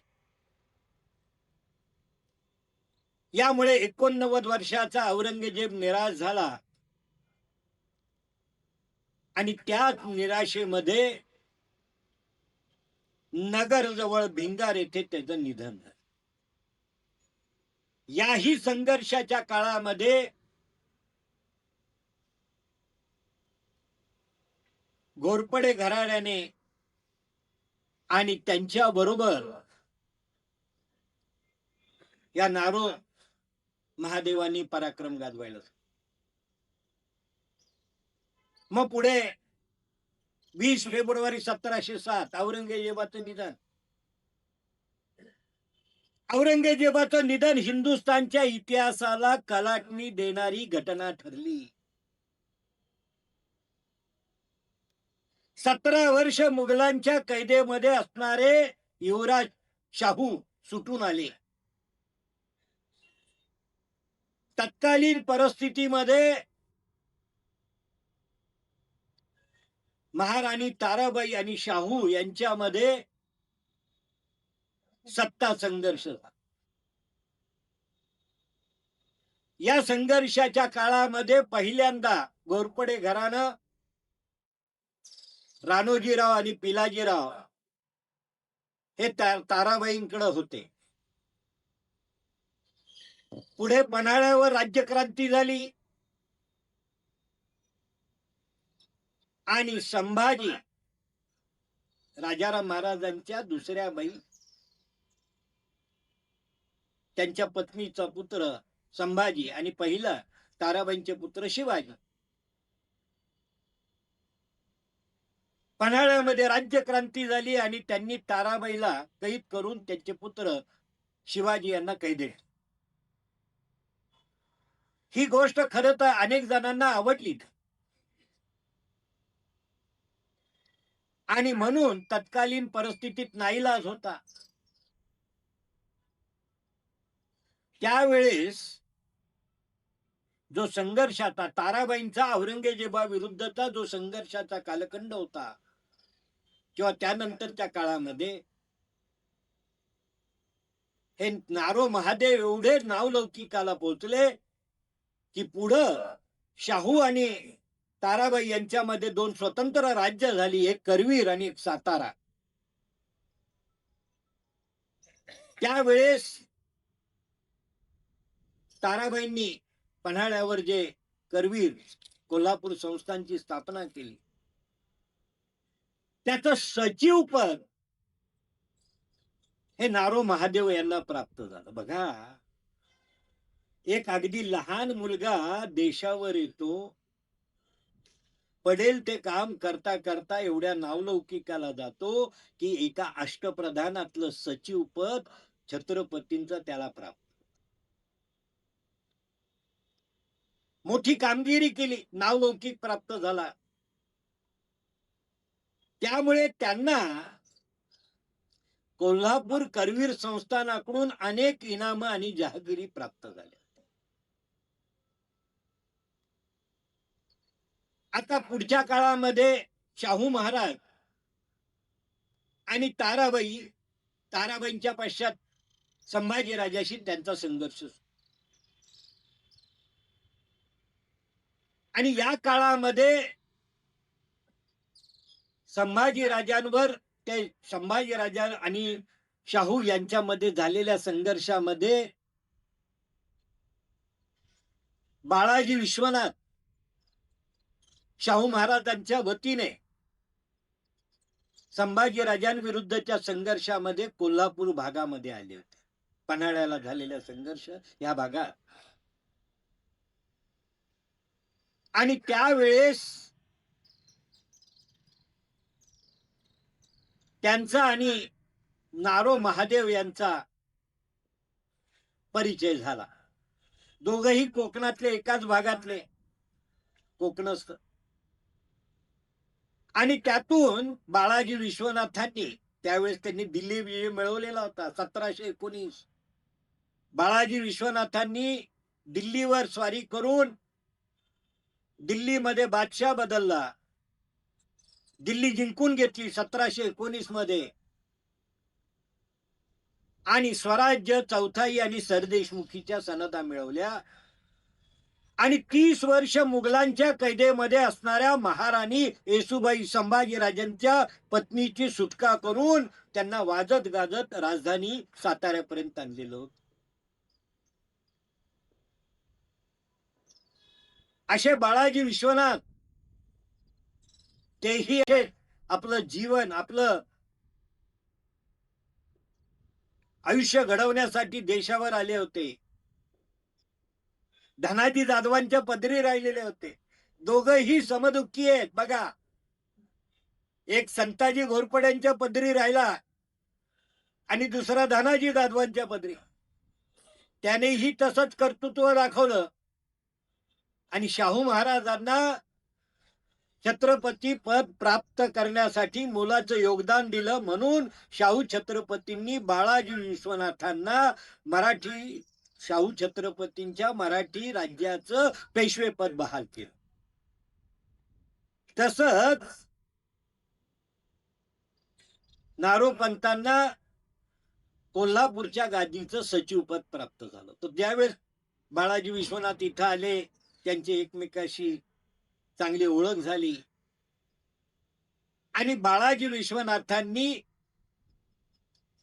यामुळे 89 वर्षाचा औरंगजेब निराश झाला आणि त्याच निराशेमध्ये नगर जवळ भिंगार येथे त्याचं निधन झालं. याही संघर्षाच्या काळामध्ये घोरपडे घराण्याने आणि त्यांच्या बरोबर या नारो महादेवांनी पराक्रम गाजवायला. मग पुढे 20 फेब्रुवारी 1707 औरंगजेबाचं निधन. औरंगजेबाचं निधन हिंदुस्थानच्या इतिहासाला कलाटणी देणारी घटना ठरली. 17 वर्ष मुघलांच्या कैदेमध्ये असणारे युवराज शाहू सुटून आले. तत्कालीन परिस्थितीमध्ये महाराणी ताराबाई आणि शाहू यांच्यामध्ये सत्ता संघर्ष झाला. या संघर्षाच्या काळामध्ये पहिल्यांदा घोरपडे घराणं राणोजीराव आणि पिलाजीराव हे ताराबाईंकडे होते. पुढे पन्हाळ्यावर राज्यक्रांती झाली आणि संभाजी राजाराम महाराजांच्या दुसऱ्या बाई त्यांच्या पत्नीचा पुत्र संभाजी आणि पहिला ताराबाईंचे पुत्र शिवाजी. पन्हाळ्यामध्ये राज्यक्रांती झाली आणि त्यांनी ताराबाईला कैद करून त्यांचे पुत्र शिवाजी यांना कैदेत. ही गोष्ट खरं तर अनेक जणांना आवडली आणि म्हणून तत्कालीन परिस्थितीत नाईलाज होता. त्यावेळेस जो संघर्षाचा ताराबाईंचा औरंगजेबा विरुद्धचा जो संघर्षाचा कालखंड होता किंवा त्यानंतरच्या काळामध्ये हे नारो महादेव एवढे नावलौकिकाला पोहोचले की पुढं शाहू आणि ताराबाई यांच्यामध्ये दोन स्वतंत्र राज्य झाली, एक करवीर आणि एक सातारा. त्यावेळेस ताराबाईंनी पन्हाळ्यावर जे करवीर कोल्हापूर संस्थानची स्थापना केली त्याचं सचिव पद हे नारो महादेव यांना प्राप्त झालं. बघा, एक अगदी लहान मुलगा देशावर येतो, पडेल ते काम करता करता एवढ्या नावलौकिकाला जातो की एका अष्टप्रधानातलं सचिव पद छत्रपतींचं त्याला प्राप्त. मोठी कामगिरी केली, नावलौकिक प्राप्त झाला. त्यामुळे त्यांना कोल्हापूर करवीर संस्थानाकडून अनेक इनाम आणि जहागिरी प्राप्त झाल्या. आता पुढच्या काळामध्ये शाहू महाराज आणि ताराबाईंच्या पश्चात संभाजीराजाशी त्यांचा संघर्ष. आणि या काळामध्ये संभाजीराजांवर ते संभाजीराजा आणि शाहू यांच्यामध्ये झालेल्या संघर्षामध्ये बाळाजी विश्वनाथ शाहू महाराजांच्या वतीने संभाजीराजांविरुद्धच्या संघर्षामध्ये कोल्हापूर भागामध्ये आले होते. पन्हाळ्याला झालेला संघर्ष या भागात. आणि त्यावेळेस त्यांचा आणि नारो महादेव यांचा परिचय झाला. दोघही कोकणातले, एकाच भागातले कोकणस्थ. आणि त्यातून बाळाजी विश्वनाथांनी, त्यावेळेस त्यांनी दिल्ली विजय मिळवलेला होता 1719. बाळाजी विश्वनाथांनी दिल्लीवर स्वारी करून दिल्लीमध्ये बादशाह बदलला. दिल्ली जिंकून घेतली 1719 मध्ये. आणि स्वराज्य, चौथाई आणि सरदेशमुखीच्या सनदा मिळवल्या. आणि 30 वर्ष मुघलांच्या कैदेमध्ये असणाऱ्या महाराणी येसूबाई संभाजीराजांच्या पत्नीची सुटका करून त्यांना वाजत गाजत राजधानी साताऱ्यापर्यंत आणलेलं होतं. असे बाळाजी विश्वनाथ तेही आपलं जीवन, आपलं आयुष्य घडवण्यासाठी देशावर आले होते. धनाजी जाधवांच्या पदरी राहिलेले होते. दोघही समदुःखी आहेत बघा. एक संताजी घोरपड्यांच्या पदरी राहिला आणि दुसरा धनाजी जाधवांच्या पदरी. त्यानेही तसंच कर्तृत्व दाखवलं. आणि शाहू महाराजांना छत्रपती पद प्राप्त करण्यासाठी मोलाचं योगदान दिलं. म्हणून शाहू छत्रपतींनी बाळाजी विश्वनाथांना शाहू छत्रपतींच्या मराठी राज्याचं पेशवेपद बहाल केलं. तसंच नारोपंतांना कोल्हापूरच्या गादीचं सचिवपद प्राप्त झालं. तर त्यावेळेस बाळाजी विश्वनाथ इथं आले. त्यांची एकमेकाशी चांगली ओळख झाली. आणि बाळाजी विश्वनाथांनी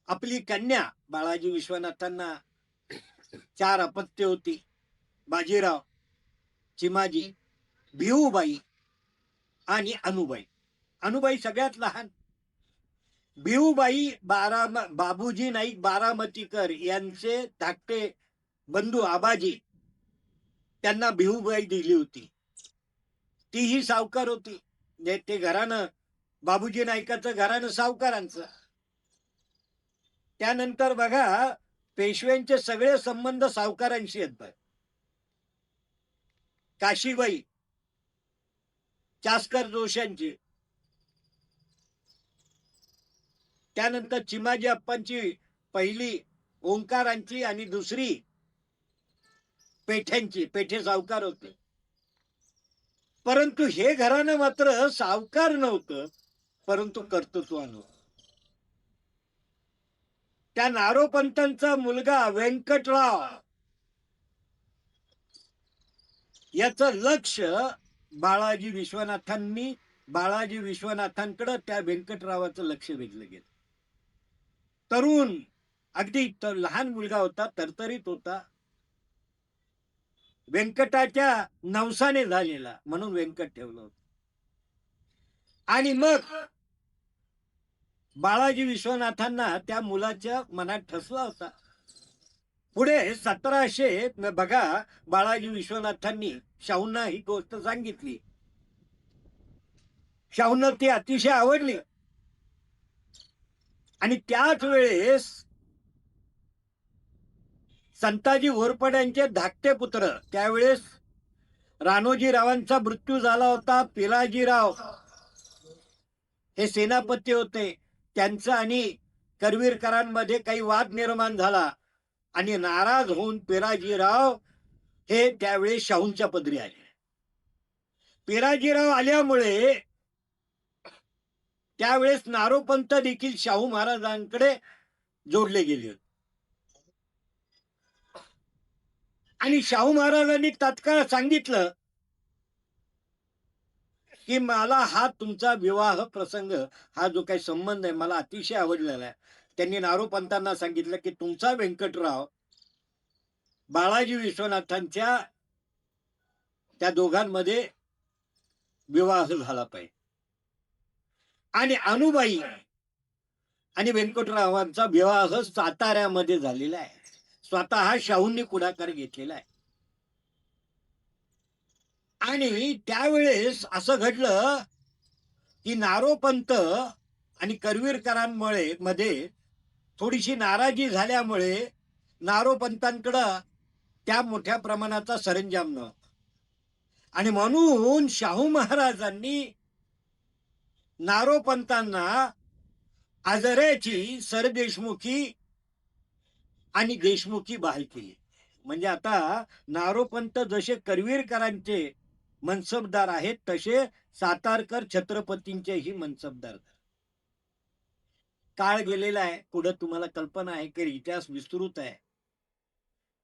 आपली कन्या, बाळाजी विश्वनाथांना 4 अपत्य होती. बाजीराव, चिमाजी, भिऊबाई आणि अनुबाई. अनुबाई सगळ्यात लहान. भिऊबाई बाबूजी नाईक बारामतीकर यांचे धाकटे बंधू आबाजी, त्यांना भिऊबाई दिली होती. तीही सावकार होती. ते घराणं, बाबूजी नाईकाचं घराणं सावकारांचं. त्यानंतर बघा, पेशव्यांचे सगळे संबंध सावकारांशी आहेत. काशीबाई चास्कर जोशांची, त्यानंतर चिमाजी अप्पांची पहिली ओंकारांची आणि दुसरी पेठ्यांची. पेठे सावकार होते. परंतु हे घराणं मात्र सावकार नव्हतं, परंतु कर्तृत्वान. त्या नारोपंतांचा मुलगा व्यंकटराव याचं लक्ष बाळाजी विश्वनाथांकडे त्या व्यंकटरावाचं लक्ष वेधलं गेलं. तरुण, अगदी लहान मुलगा होता, तरतरीत होता. व्यंकटाच्या नवसाने झालेला, म्हणून व्यंकट ठेवलं होतं. आणि मग बाळाजी विश्वनाथांना त्या मुलाच्या मनात ठसला होता. पुढे 1700 बघा, बाळाजी विश्वनाथांनी शाहूंना ही गोष्ट सांगितली. शाहूंना ती अतिशय आवडली. आणि त्याच वेळेस संताजी घोरपड्यांचे धाकटे पुत्र, त्यावेळेस राणोजीरावांचा मृत्यू झाला होता. पिलाजीराव हे सेनापती होते. त्यांचा आणि करवीरकरांमध्ये काही वाद निर्माण झाला. आणि नाराज होऊन पिलाजीराव हे त्यावेळेस शाहूंच्या पदरी आले. पिराजीराव आल्यामुळे त्यावेळेस नारोपंत देखील शाहू महाराजांकडे जोडले गेले होते. आणि शाहू महाराजांनी तात्काळ सांगितलं की मला हा तुमचा विवाह प्रसंग, हा जो काही संबंध आहे मला अतिशय आवडलेला आहे. त्यांनी नारोपंतांना सांगितलं की तुमचा व्यंकटराव बाळाजी विश्वनाथांच्या त्या दोघांमध्ये विवाह झाला पाहिजे. आणि अनुबाई आणि व्यंकटरावांचा विवाह साताऱ्यामध्ये झालेला आहे. स्वतः शाहूंनी पुढाकार घेतलेला आहे. आणि त्यावेळेस असं घडलं की नारोपंत आणि करवीरकरांमुळे मध्ये थोडीशी नाराजी झाल्यामुळे नारोपंतांकडं त्या मोठ्या प्रमाणाचा सरंजाम नव्हता. आणि म्हणून शाहू महाराजांनी नारोपंतांना आजऱ्याची सरदेशमुखी आणि देशमुखी बहाल केली. म्हणजे आता नारोपंत जसे करवीरकरांचे मनसबदार आहेत तसे सातारकर छत्रपतींचेही मनसबदार. काळ गेलेला आहे, पुढे तुम्हाला कल्पना आहे की इतिहास विस्तृत आहे.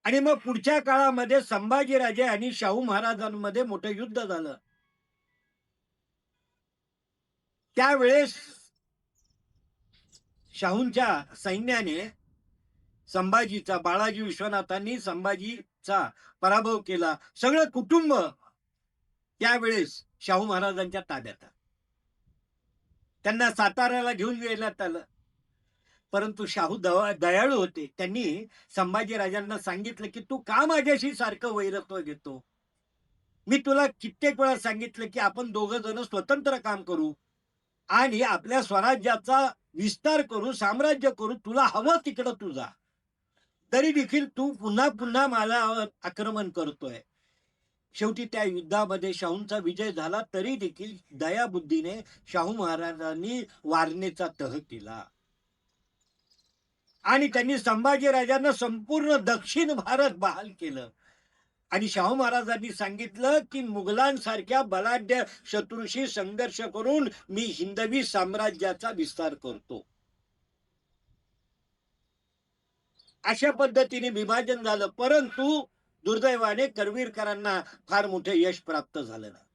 आणि मग पुढच्या काळामध्ये संभाजीराजे आणि शाहू महाराजांमध्ये मोठं युद्ध झालं. त्यावेळेस शाहूंच्या सैन्याने संभाजीचा, बाळाजी विश्वनाथांनी संभाजीचा पराभव केला. सगळं कुटुंब त्यावेळेस शाहू महाराजांच्या ताब्यात. त्यांना साताऱ्याला घेऊन गेल्यात आलं. परंतु शाहू दयाळू होते. त्यांनी संभाजीराजांना सांगितलं की तू का माझ्याशी सारखं वैरत्व घेतो? मी तुला कित्येक वेळा सांगितलं की आपण दोघं जण स्वतंत्र काम करू आणि आपल्या स्वराज्याचा विस्तार करू, साम्राज्य करू. तुला हवं तिकडं तू जा. तरी देखील तू पुन्हा पुन्हा मला आक्रमण करतोय. शेवटी त्या युद्धामध्ये शाहूंचा विजय झाला. तरी देखील दयाबुद्धीने शाहू महाराजांनी वारणेचा तह केला आणि त्यांनी संभाजीराजांना संपूर्ण दक्षिण भारत बहाल केलं. आणि शाहू महाराजांनी सांगितलं की मुघलांसारख्या बलाढ्य शत्रूशी संघर्ष करून मी हिंदवी साम्राज्याचा विस्तार करतो. अशा पद्धतीने विभाजन झालं. परंतु दुर्दैवाने करवीरकरांना फार मोठे यश प्राप्त झालं नाही.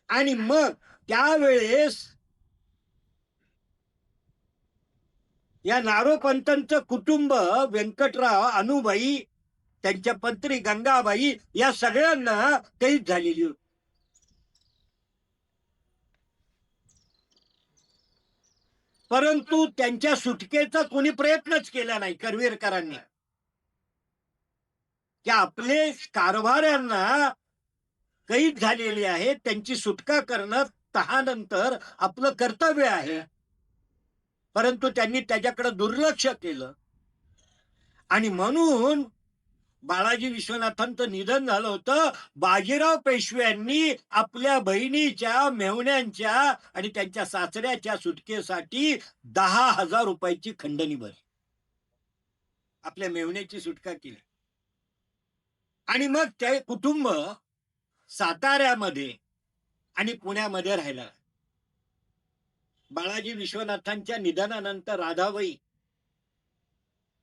आणि मग त्यावेळेस या नारोपंतांचं कुटुंब व्यंकटराव, अनुबाई, त्यांच्या पत्नी गंगाबाई या सगळ्यांना कैद झालेली होती. परंतु त्यांच्या सुटकेचा कोणी प्रयत्नच केला नाही करवीरकरांनी. की आपले कारभाऱ्यांना कैद झालेली आहे, त्यांची सुटका करणं तहानंतर आपलं कर्तव्य आहे. परंतु त्यांनी त्याच्याकडे दुर्लक्ष केलं. आणि म्हणून बाळाजी विश्वनाथांचं निधन झालं होतं. बाजीराव पेशव्यांनी आपल्या बहिणीच्या, मेहुण्यांच्या आणि त्यांच्या सासऱ्याच्या सुटकेसाठी 10,000 रुपयाची खंडणी भरली. आपल्या मेहुण्याची सुटका केली. आणि मग ते कुटुंब साताऱ्यामध्ये आणि पुण्यामध्ये राहिला. बाळाजी विश्वनाथांच्या निधनानंतर राधाबाई,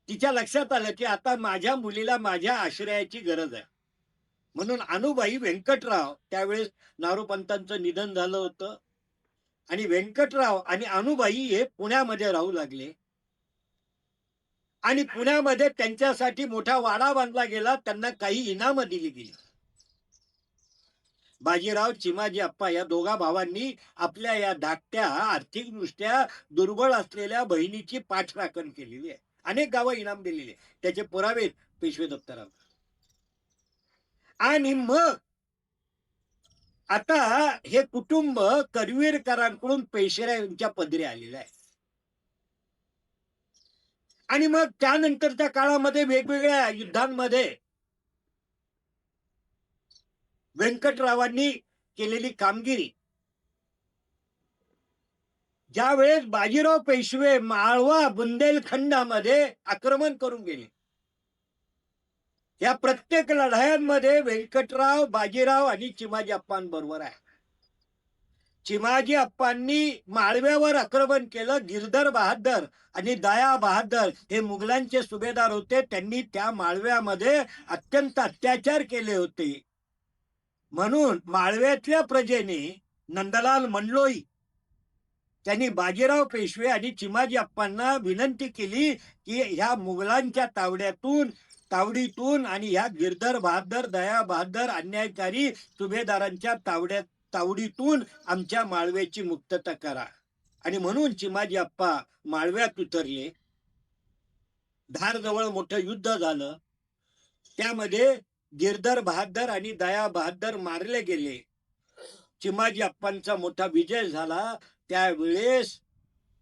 तिच्या लक्षात आलं की आता माझ्या मुलीला माझ्या आश्रयाची गरज आहे. म्हणून अनुबाई, व्यंकटराव, त्यावेळेस नारोपंतांचं निधन झालं होतं आणि व्यंकटराव आणि अनुबाई हे पुण्यामध्ये राहू लागले. आणि पुण्यामध्ये त्यांच्यासाठी मोठा वाडा बांधला गेला. त्यांना काही इनाम दिली गेली. बाजीराव, चिमाजी अप्पा या दोघा भावांनी आपल्या या धाकट्या, आर्थिकदृष्ट्या दुर्बळ असलेल्या बहिणीची पाठराखण केलेली आहे. अनेक गावं इनाम दिलेली आहे. त्याचे पुरावे पेशवे दप्तरावर. आणि मग आता हे कुटुंब करवीरकरांकडून पेशव्यांच्या पदरी आलेलं आहे. आणि मग त्यानंतरच्या काळामध्ये वेगवेगळ्या युद्धांमध्ये व्यंकटरावांनी केलेली कामगिरी, ज्यावेळेस बाजीराव पेशवे माळवा, बुंदेलखंडामध्ये आक्रमण करून गेले, या प्रत्येक लढायांमध्ये व्यंकटराव, बाजीराव आणि चिमाजी अप्पांबरोबर आहे. चिमाजी अप्पांनी माळव्यावर आक्रमण केलं. गिरधर बहादर आणि दया बहादर हे मुघलांचे सुभेदार होते. त्यांनी त्या माळव्यामध्ये अत्यंत अत्याचार केले होते. म्हणून माळव्यातल्या प्रजेने नंदलाल मंडलोई त्यांनी बाजीराव पेशवे आणि चिमाजी अप्पांना विनंती केली की ह्या मुघलांच्या तावडीतून आणि ह्या गिरधर बहादर, दया बहादर अन्यायकारी सुभेदारांच्या तावडीतून आमच्या माळव्याची मुक्तता करा. आणि म्हणून चिमाजी अप्पा माळव्यात उतरले. धारजवळ मोठं युद्ध झालं. त्यामध्ये गिरधर बहादर आणि दया बहादर मारले गेले. चिमाजी अप्पांचा मोठा विजय झाला. त्यावेळेस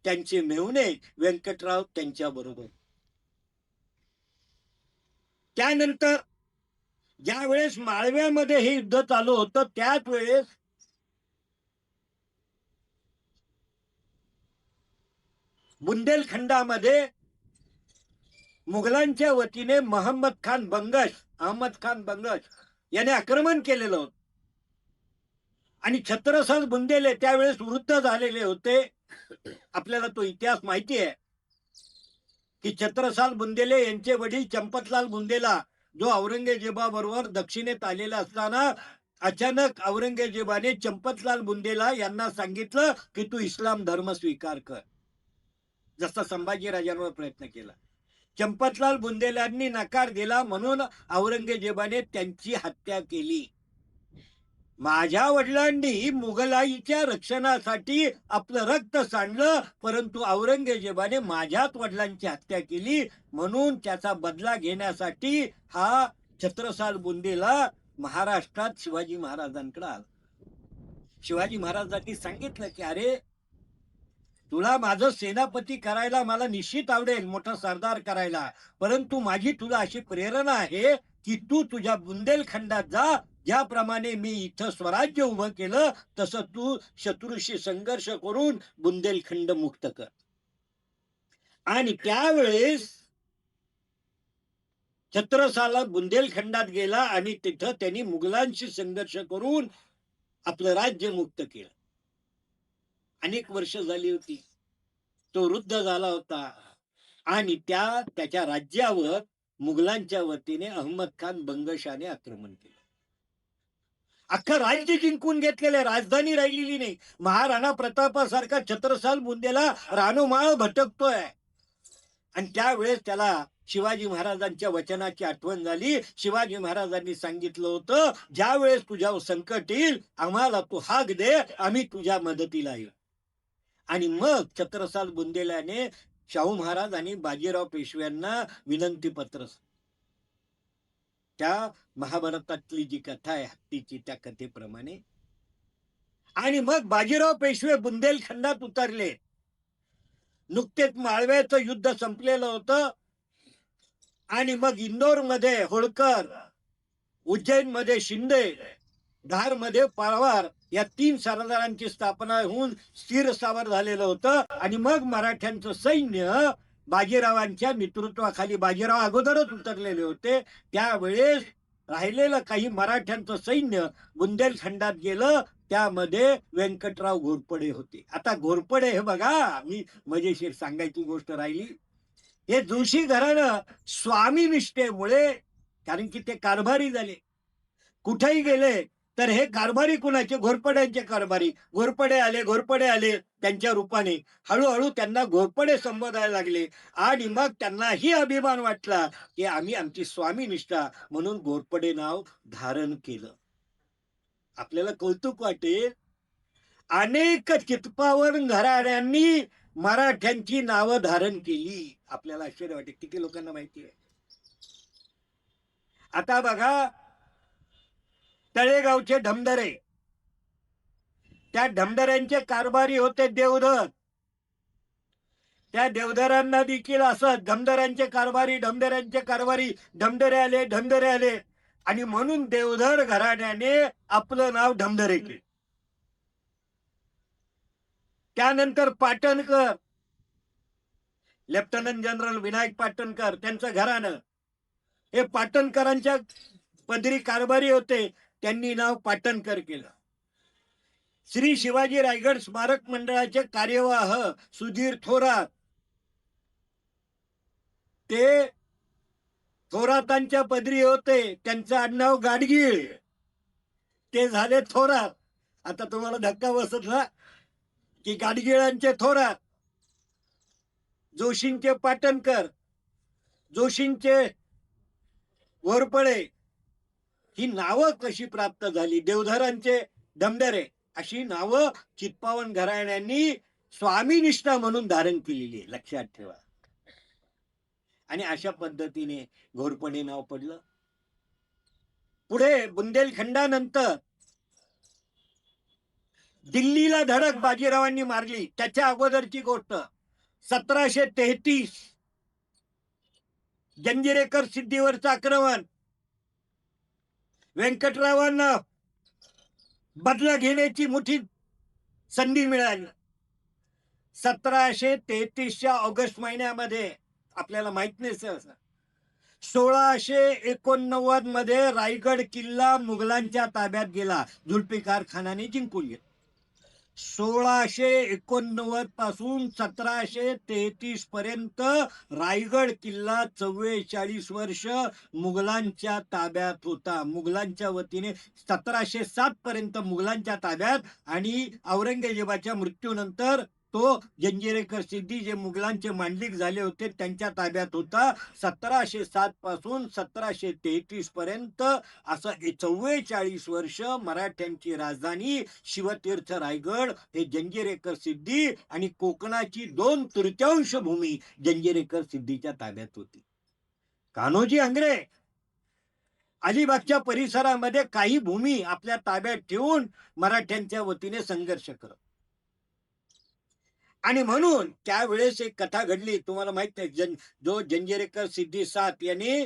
त्यांचे मेहुणे व्यंकटराव त्यांच्या बरोबर. त्यानंतर ज्या वेळेस माळव्यामध्ये हे युद्ध चालू होतं त्याच वेळेस बुंदेलखंडामध्ये मुघलांच्या वतीने अहमद खान बंगश याने आक्रमण केलेलं होतं. आणि छत्रसाल बुंदेले त्यावेळेस वृद्ध झालेले होते. आपल्याला तो इतिहास माहिती आहे की छत्रसाल बुंदेले यांचे वडील चंपतलाल बुंदेला जो औरंगजेबाबरोबर दक्षिणेत आलेला असताना अचानक औरंगजेबाने चंपतलाल बुंदेला यांना सांगितलं की तू इस्लाम धर्म स्वीकार कर, जसा संभाजीराजांवर प्रयत्न केला. चंपतलाल बुंदेलांनी नकार दिला म्हणून औरंगजेबाने त्यांची हत्या केली. माझ्या वडिलांनी मुघलाईच्या रक्षणासाठी आपलं रक्त सांडलं, परंतु औरंगजेबाने माझ्याच वडिलांची हत्या केली. म्हणून त्याचा बदला घेण्यासाठी हा छत्रसाल बुंदेला महाराष्ट्रात शिवाजी महाराजांकडे आला. शिवाजी महाराजांनी सांगितलं की अरे, तुला माझं सेनापती करायला मला निश्चित आवडेल, मोठा सरदार करायला, परंतु माझी तुला अशी प्रेरणा आहे की तू तुझ्या बुंदेलखंडात जा. ज्याप्रमाणे मी इथं स्वराज्य उभं केलं तसं तू शत्रूशी संघर्ष करून बुंदेलखंड मुक्त कर. आणि त्यावेळेस छत्रसाल बुंदेलखंडात गेला आणि तिथं त्यांनी मुघलांशी संघर्ष करून आपलं राज्य मुक्त केलं. अनेक वर्ष झाली होती. तो वृद्ध झाला होता आणि त्याच्या राज्यावर मुघलांच्या वतीने अहमद खान बंगशाने आक्रमण केलं. अख्खं राज्य जिंकून घेतलेले, राजधानी राहिलेली नाही. महाराणा प्रतापासारखा छत्रसाल बुंदेला रानोमाळ भटकतोय. आणि त्यावेळेस त्याला शिवाजी महाराजांच्या वचनाची आठवण झाली. शिवाजी महाराजांनी सांगितलं होतं, ज्या वेळेस तुझ्यावर संकट येईल आम्हाला तू हाक दे, आम्ही तुझ्या मदतीला येऊ. आणि मग छत्रसाल बुंदेल्याने शाहू महाराज आणि बाजीराव पेशव्यांना विनंती पत्र, त्या महाभारतातली जी कथा आहे हत्तीची त्या कथेप्रमाणे. आणि मग बाजीराव पेशवे बुंदेलखंडात उतरले. नुकतेच माळव्याचं युद्ध संपलेलं होतं. आणि मग इंदोरमध्ये होळकर, उज्जैनमध्ये शिंदे, धारमध्ये पवार या 3 सरदारांची स्थापना होऊन स्थिर स्थावर झालेलं होतं. आणि मग मराठ्यांचं सैन्य बाजीरावांच्या नेतृत्वाखाली, बाजीराव अगोदरच उतरलेले होते, त्यावेळेस राहिलेलं काही मराठ्यांचं सैन्य बुंदेलखंडात गेलं. त्यामध्ये व्यंकटराव घोरपडे होते. आता घोरपडे हे बघा, मी मजेशीर सांगायची गोष्ट राहिली, हे जोशी घराणं स्वामी निष्ठेमुळे, कारण की ते कारभारी झाले, कुठेही गेले तर हे कारभारी कुणाचे? घोरपड्यांचे कारभारी. घोरपडे आले त्यांच्या रूपाने. हळूहळू त्यांना घोरपडे संबोधायला लागले. आणि मग त्यांनाही अभिमान वाटला की आम्ही आमची स्वामी निष्ठा म्हणून घोरपडे नाव धारण केलं. आपल्याला कौतुक वाटेल, अनेक चितपावन घराण्यांनी मराठ्यांची नावं धारण केली. आपल्याला आश्चर्य वाटेल किती लोकांना माहिती आहे. आता बघा, तळेगावचे ढमढरे, त्या ढमढऱ्यांचे कारभारी होते देवधर. त्या देवधरांना देखील असं ढमढऱ्यांचे कारभारी, ढमढरे आले आणि म्हणून देवधर घराण्याने आपलं नाव ढमढरे केलं. त्यानंतर पाटणकर, लेफ्टनंट जनरल विनायक पाटणकर, त्यांचं घराणं, हे पाटणकरांच्या पदरी कारभारी होते, त्यांनी नाव पाटणकर केलं. श्री शिवाजी रायगड स्मारक मंडळाचे कार्यवाह सुधीर थोरात, ते थोरातांच्या पदरी होते, त्यांचं आडनाव गाडगीळ, ते झाले थोरात. आता तुम्हाला धक्का बसला की गाडगिळांचे थोरात, जोशींचे पाटणकर, जोशींचे घोरपडे, ही नावं कशी प्राप्त झाली? देवधरांचे डमडरे, अशी नावं चित्पावन घराण्यांनी स्वामीनिष्ठा म्हणून धारण केलेली आहे, लक्षात ठेवा. आणि अशा पद्धतीने घोरपडे नाव पडलं. पुढे बुंदेलखंडानंतर दिल्लीला धडक बाजीरावांनी मारली. त्याच्या अगोदरची गोष्ट 1733 जंजिरेकर सिद्धीवरचं आक्रमण. व्यंकटरावांना बदला घेण्याची मोठी संधी मिळाली. 1733च्या ऑगस्ट महिन्यामध्ये, आपल्याला माहित नाही सहसा, 1689 मध्ये रायगड किल्ला मुघलांच्या ताब्यात गेला. जुल्फिकार खानाने जिंकून घेतला. 1689 पासून 1733 पर्यंत रायगड किल्ला 44 वर्ष मुघलांच्या ताब्यात होता. मुघलांच्या वतीने 1707 पर्यंत मुघलांच्या ताब्यात, आणि औरंगजेबाच्या मृत्यूनंतर तो जंजिरेकर सिद्धी, जे मुघलांचे मांडलिक झाले होते, त्यांच्या ताब्यात होता. 1707 पासून 1733 पर्यंत असं 44 वर्ष मराठ्यांची राजधानी शिवतीर्थ रायगड हे जंजिरेकर सिद्धी आणि कोकणाची 2/3 भूमी जंजिरेकर सिद्धीच्या ताब्यात होती. कान्होजी आंग्रे अलिबागच्या परिसरामध्ये काही भूमी आपल्या ताब्यात ठेवून मराठ्यांच्या वतीने संघर्ष करत. आणि म्हणून त्यावेळेस एक कथा घडली, तुम्हाला माहित नाही. जो जंजिरेकर सिद्धी 7 यांनी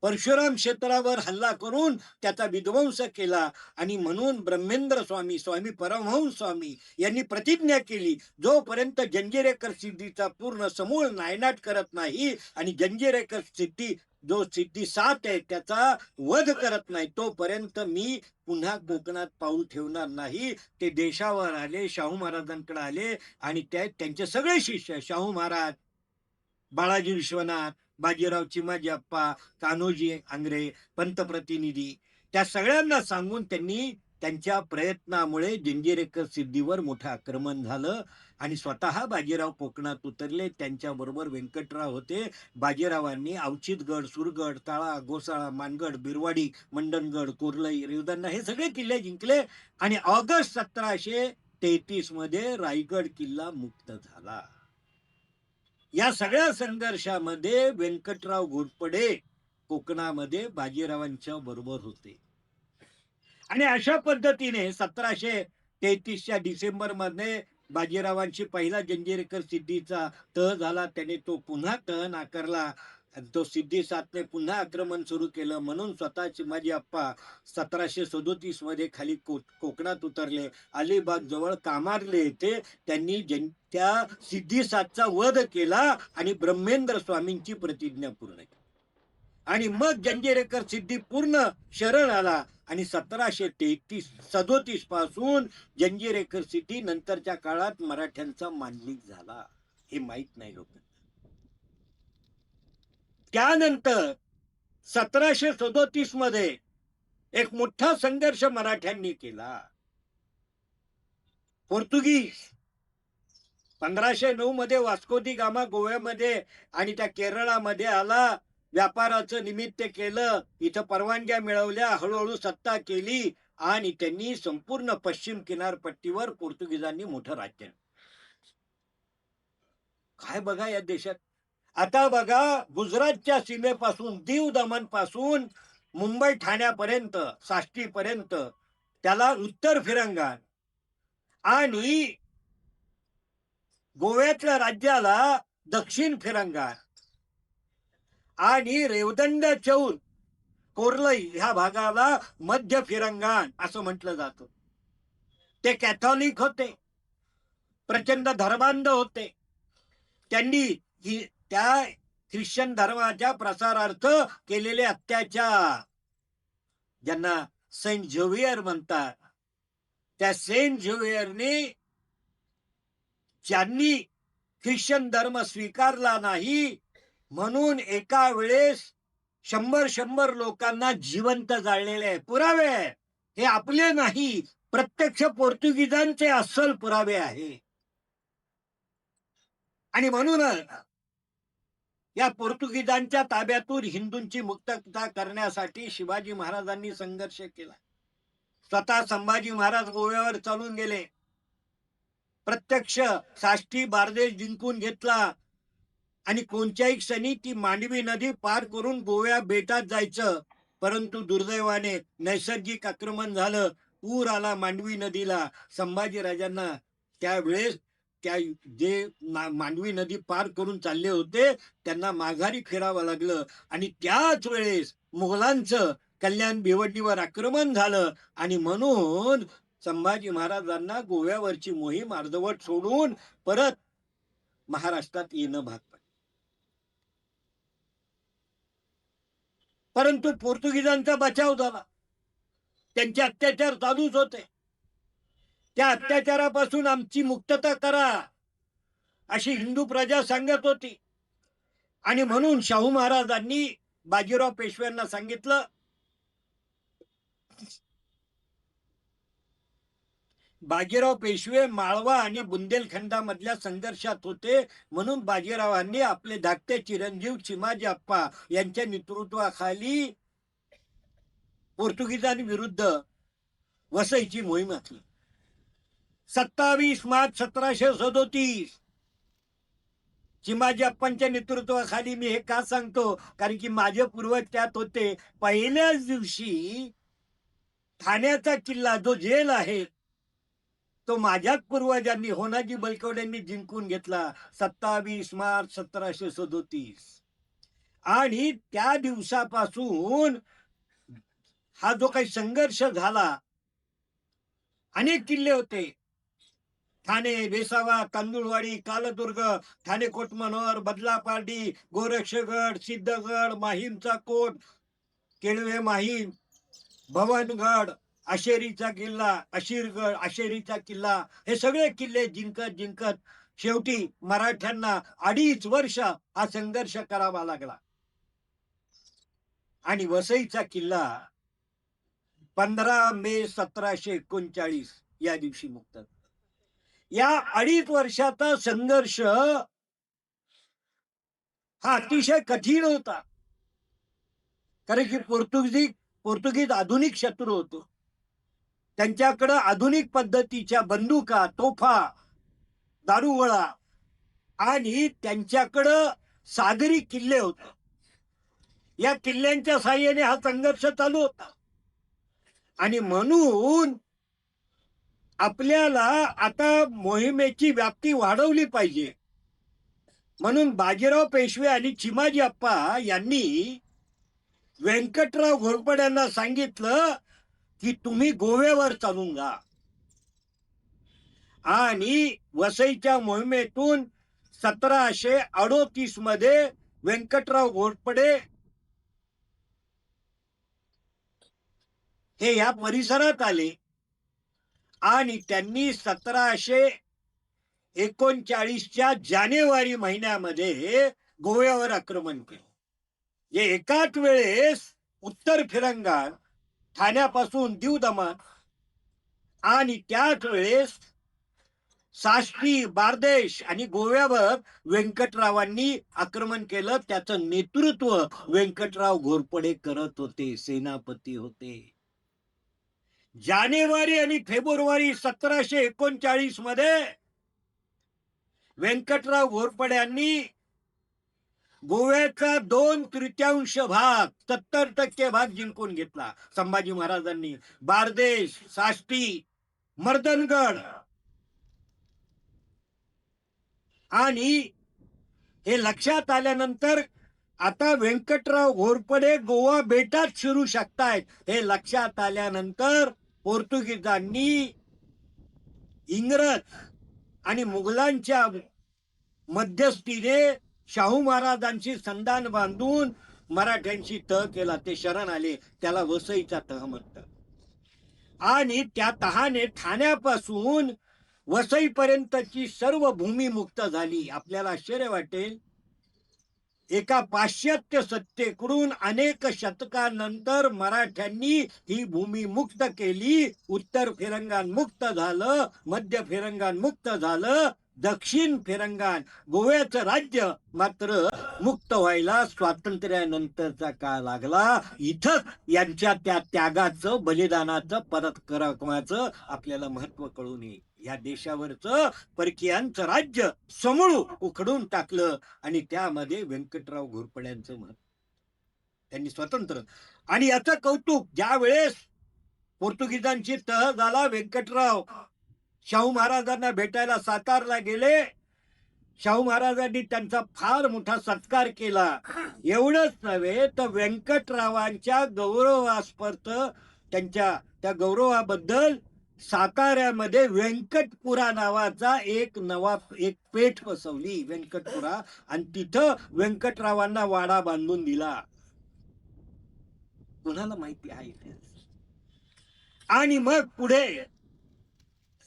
परशुराम क्षेत्रावर हल्ला करून त्याचा विध्वंस केला. आणि म्हणून ब्रह्मेंद्र स्वामी, स्वामी परमहंस स्वामी यांनी प्रतिज्ञा केली, जोपर्यंत जंजिरेकर सिद्धीचा पूर्ण समूळ नायनाट करत नाही आणि जंजिरेकर सिद्धी जो सिद्धी 7 आहे त्याचा वध करत नाही, तोपर्यंत मी पुन्हा कोकणात पाऊल ठेवणार नाही. ते देशावर आले, शाहू महाराजांकडे आले, आणि त्यांचे सगळे शिष्य, शाहू महाराज, बाळाजी विश्वनाथ, बाजीराव चिमाजी अप्पा, कान्होजी आंग्रे, पंतप्रतिनिधी, त्या सगळ्यांना सांगून त्यांनी त्यांच्या प्रयत्नामुळे जंजिरेकर सिद्धीवर मोठं आक्रमण झालं. आणि स्वतः बाजीराव कोकणात उतरले, त्यांच्याबरोबर व्यंकटराव होते. बाजीरावांनी अवचितगड, सुरगड, ताळा, गोसाळा, मानगड, बिरवाडी, मंडणगड, कोर्लई, रेवदन्ना हे सगळे किल्ले जिंकले. आणि ऑगस्ट 1733 मध्ये रायगड किल्ला मुक्त झाला. या सगळ्या संघर्षामध्ये व्यंकटराव घोरपडे कोकणामध्ये बाजीरावांच्या बरोबर होते. आणि अशा पद्धतीने 1733च्या डिसेंबर मध्ये बाजीरावांची पहिला जंजिरेकर सिद्धीचा तह झाला. त्याने तो पुन्हा तह नाकारला. तो सिद्धी 7ने पुन्हा आक्रमण सुरू केलं. म्हणून स्वतः चिमाजी अप्पा 1737 मध्ये खाली कोकणात उतरले. अलिबाग जवळ कामारले येथे त्यांनी त्या सिद्धी 7चा वध केला आणि ब्रह्मेंद्र स्वामींची प्रतिज्ञा पूर्ण केली. आणि मग जंजिरेकर सिद्धी पूर्ण शरण आला. आणि 1737 पासून जंजिरेकर सिद्धी नंतरच्या काळात मराठ्यांचा मांडलिक झाला, हे माहित नाही लोक. त्यानंतर 1737 मध्ये एक मोठा संघर्ष मराठ्यांनी केला. पोर्तुगीज 1509 मध्ये वास्को दी गामा गोव्यामध्ये आणि त्या केरळामध्ये आला. व्यापाराचं निमित्त केलं, इथं परवानग्या मिळवल्या, हळूहळू सत्ता केली आणि त्यांनी संपूर्ण पश्चिम किनारपट्टीवर पोर्तुगीजांनी मोठं राज्य. काय बघा या देशात. आता बघा, गुजरातच्या सीमेपासून, दीव दमण पासून मुंबई ठाण्यापर्यंत, साष्टीपर्यंत त्याला उत्तर फिरंगाण, आणि गोव्यातल्या राज्याला दक्षिण फिरंगाण, आणि रेवदंड चौल, कोर्लई ह्या भागाला मध्य फिरंगाण असं म्हटलं जातं. ते कॅथॉलिक होते, प्रचंड धर्मांध होते. त्यांनी त्या ख्रिश्चन धर्माच्या प्रसारार्थ केलेले अत्याचार, ज्यांना सेंट झेवियर म्हणतात, त्या सेंट झेवियरने ज्यांनी ख्रिश्चन धर्म स्वीकारला नाही म्हणून एका वेळेस 100 लोकांना जिवंत जाळलेले आहे. पुरावे आहे. हे आपले नाही, प्रत्यक्ष पोर्तुगीजांचे अस्सल पुरावे आहे. आणि म्हणूनच या पोर्तुगीजांच्या ताब्यातून हिंदूंची मुक्तता करण्यासाठी शिवाजी महाराजांनी संघर्ष केला. स्वतः संभाजी महाराज गोव्यावर चालून गेले, प्रत्यक्ष साष्टी बारदेश जिंकून घेतला आणि कोणत्याही क्षणी ती मांडवी नदी पार करून गोव्या बेटात जायचं. परंतु दुर्दैवाने नैसर्गिक आक्रमण झालं, पूर आला मांडवी नदीला. संभाजीराजांना त्यावेळेस त्या जे मांडवी नदी पार करून चालले होते त्यांना माघारी फिरावं लागलं. आणि त्याच वेळेस मुघलांचं कल्याण भिवंडीवर आक्रमण झालं आणि म्हणून संभाजी महाराजांना गोव्यावरची मोहीम अर्धवट सोडून परत महाराष्ट्रात येणं भाग पडलं. परंतु पोर्तुगीजांचा बचाव झाला. त्यांचे अत्याचार चालूच होते. त्या अत्याचारापासून आमची मुक्तता करा अशी हिंदू प्रजा सांगत होती. आणि म्हणून शाहू महाराजांनी बाजीराव पेशव्यांना सांगितलं, बाजीराव पेशवे माळवा आणि बुंदेलखंडामधल्या संघर्षात होते म्हणून बाजीरावांनी आपले धाकटे चिरंजीव चिमाजी अप्पा यांच्या नेतृत्वाखाली पोर्तुगीजांविरुद्ध वसईची मोहीम आखली. 27 मार्च 1737 चिमाजी अप्पांच्या नेतृत्वाखाली. मी हे का सांगतो, कारण की माझे पूर्वज त्यात होते. पहिल्याच दिवशी ठाण्याचा किल्ला जो जेल आहे तो माझ्याच पूर्वजांनी होनाजी बलकवड्यांनी जिंकून घेतला 27 मार्च 1737. आणि त्या दिवसापासून हा जो काही संघर्ष झाला, अनेक किल्ले होते, ठाणे, वेसावा, तांदुळवाडी, कालदुर्ग, ठाणे कोटमनोर, बदलापार्डी, गोरक्षगड, सिद्धगड, माहीमचा कोट, केळवे माहीम, भवनगड, आशेरीचा किल्ला, अशीरगड, आशेरीचा किल्ला, हे सगळे किल्ले जिंकत जिंकत शेवटी मराठ्यांना 2.5 वर्ष हा संघर्ष करावा लागला. आणि वसईचा किल्ला 15 मे 1739 या दिवशी मुक्त. या 2.5 वर्षाचा संघर्ष हा अतिशय कठीण होता, कारण की पोर्तुगीज आधुनिक शत्रू होतो. त्यांच्याकडे आधुनिक पद्धतीच्या बंदुका, तोफा, दारुगोळा आणि त्यांच्याकडं सागरी किल्ले होते. या किल्ल्यांच्या साहाय्याने हा संघर्ष चालू होता. आणि म्हणून आपल्याला आता मोहिमेची व्याप्ती वाढवली पाहिजे. म्हणून बाजीराव पेशवे आणि चिमाजी अप्पा यांनी व्यंकटराव घोरपड्यांना सांगितलं की तुम्ही गोव्यावर चालून जा. आणि वसईच्या मोहिमेतून 1738 मध्ये व्यंकटराव घोरपडे हे या परिसरात आले आणि त्यांनी 1739च्या जानेवारी महिन्यामध्ये गोव्यावर आक्रमण केले. जे एकाच वेळेस उत्तर फिरंगा, ठाण्यापासून दीव दमण आणि त्याच वेळेस साष्टी, बारदेश आणि गोव्यावर व्यंकटरावांनी आक्रमण केलं. त्याचं नेतृत्व व्यंकटराव घोरपडे करत होते, सेनापती होते. जानेवारी आणि फेब्रुवारी 1739 मध्ये व्यंकटराव घोरपड्यांनी गोव्याचा 2/3 भाग, 70% भाग जिंकून घेतला. संभाजी महाराजांनी बारदेश, साष्टी, मर्दनगड आणि हे लक्षात आल्यानंतर आता व्यंकटराव घोरपडे गोवा बेटात शिरू शकतायत हे लक्षात आल्यानंतर पोर्तुगीजांनी इंग्रज आणि मुघलांच्या मध्यस्थीने शाहू महाराजांची संधान बांधून मराठ्यांशी तह केला, ते शरण आले, त्याला वसईचा तह म्हणतात. आणि त्या तहाने ठाण्यापासून वसईपर्यंतची सर्व भूमी मुक्त झाली. आपल्याला आश्चर्य वाटेल, एका पाश्चात्य सत्तेकडून अनेक शतकानंतर मराठ्यांनी ही भूमी मुक्त केली. उत्तर फिरंगान मुक्त झालं, मध्य फिरंगान मुक्त झालं, दक्षिण फिरंगान गोव्याचं राज्य मात्र मुक्त व्हायला स्वातंत्र्यानंतरचा काळ लागला. इथं यांच्या त्या त्यागाचं, बलिदानाचं, पराक्रमाचं आपल्याला महत्व कळून येईल. या देशावरचं परकीयांचं राज्य समूळ उखडून टाकलं आणि त्यामध्ये व्यंकटराव घोरपड्यांचं महत्व, त्यांनी स्वतंत्र. आणि याचं कौतुक, ज्या वेळेस पोर्तुगीजांची तह झाला, व्यंकटराव शाहू महाराजांना भेटायला सातारला गेले. शाहू महाराजांनी त्यांचा फार मोठा सत्कार केला. एवढंच नव्हे तर व्यंकटरावांच्या गौरवास्पद, त्यांच्या त्या गौरवाबद्दल साताऱ्यामध्ये व्यंकटपुरा नावाचा एक पेठ बसवली, व्यंकटपुरा, आणि तिथं व्यंकटरावांना वाडा बांधून दिला. कुणाला माहिती आहे? आणि मग पुढे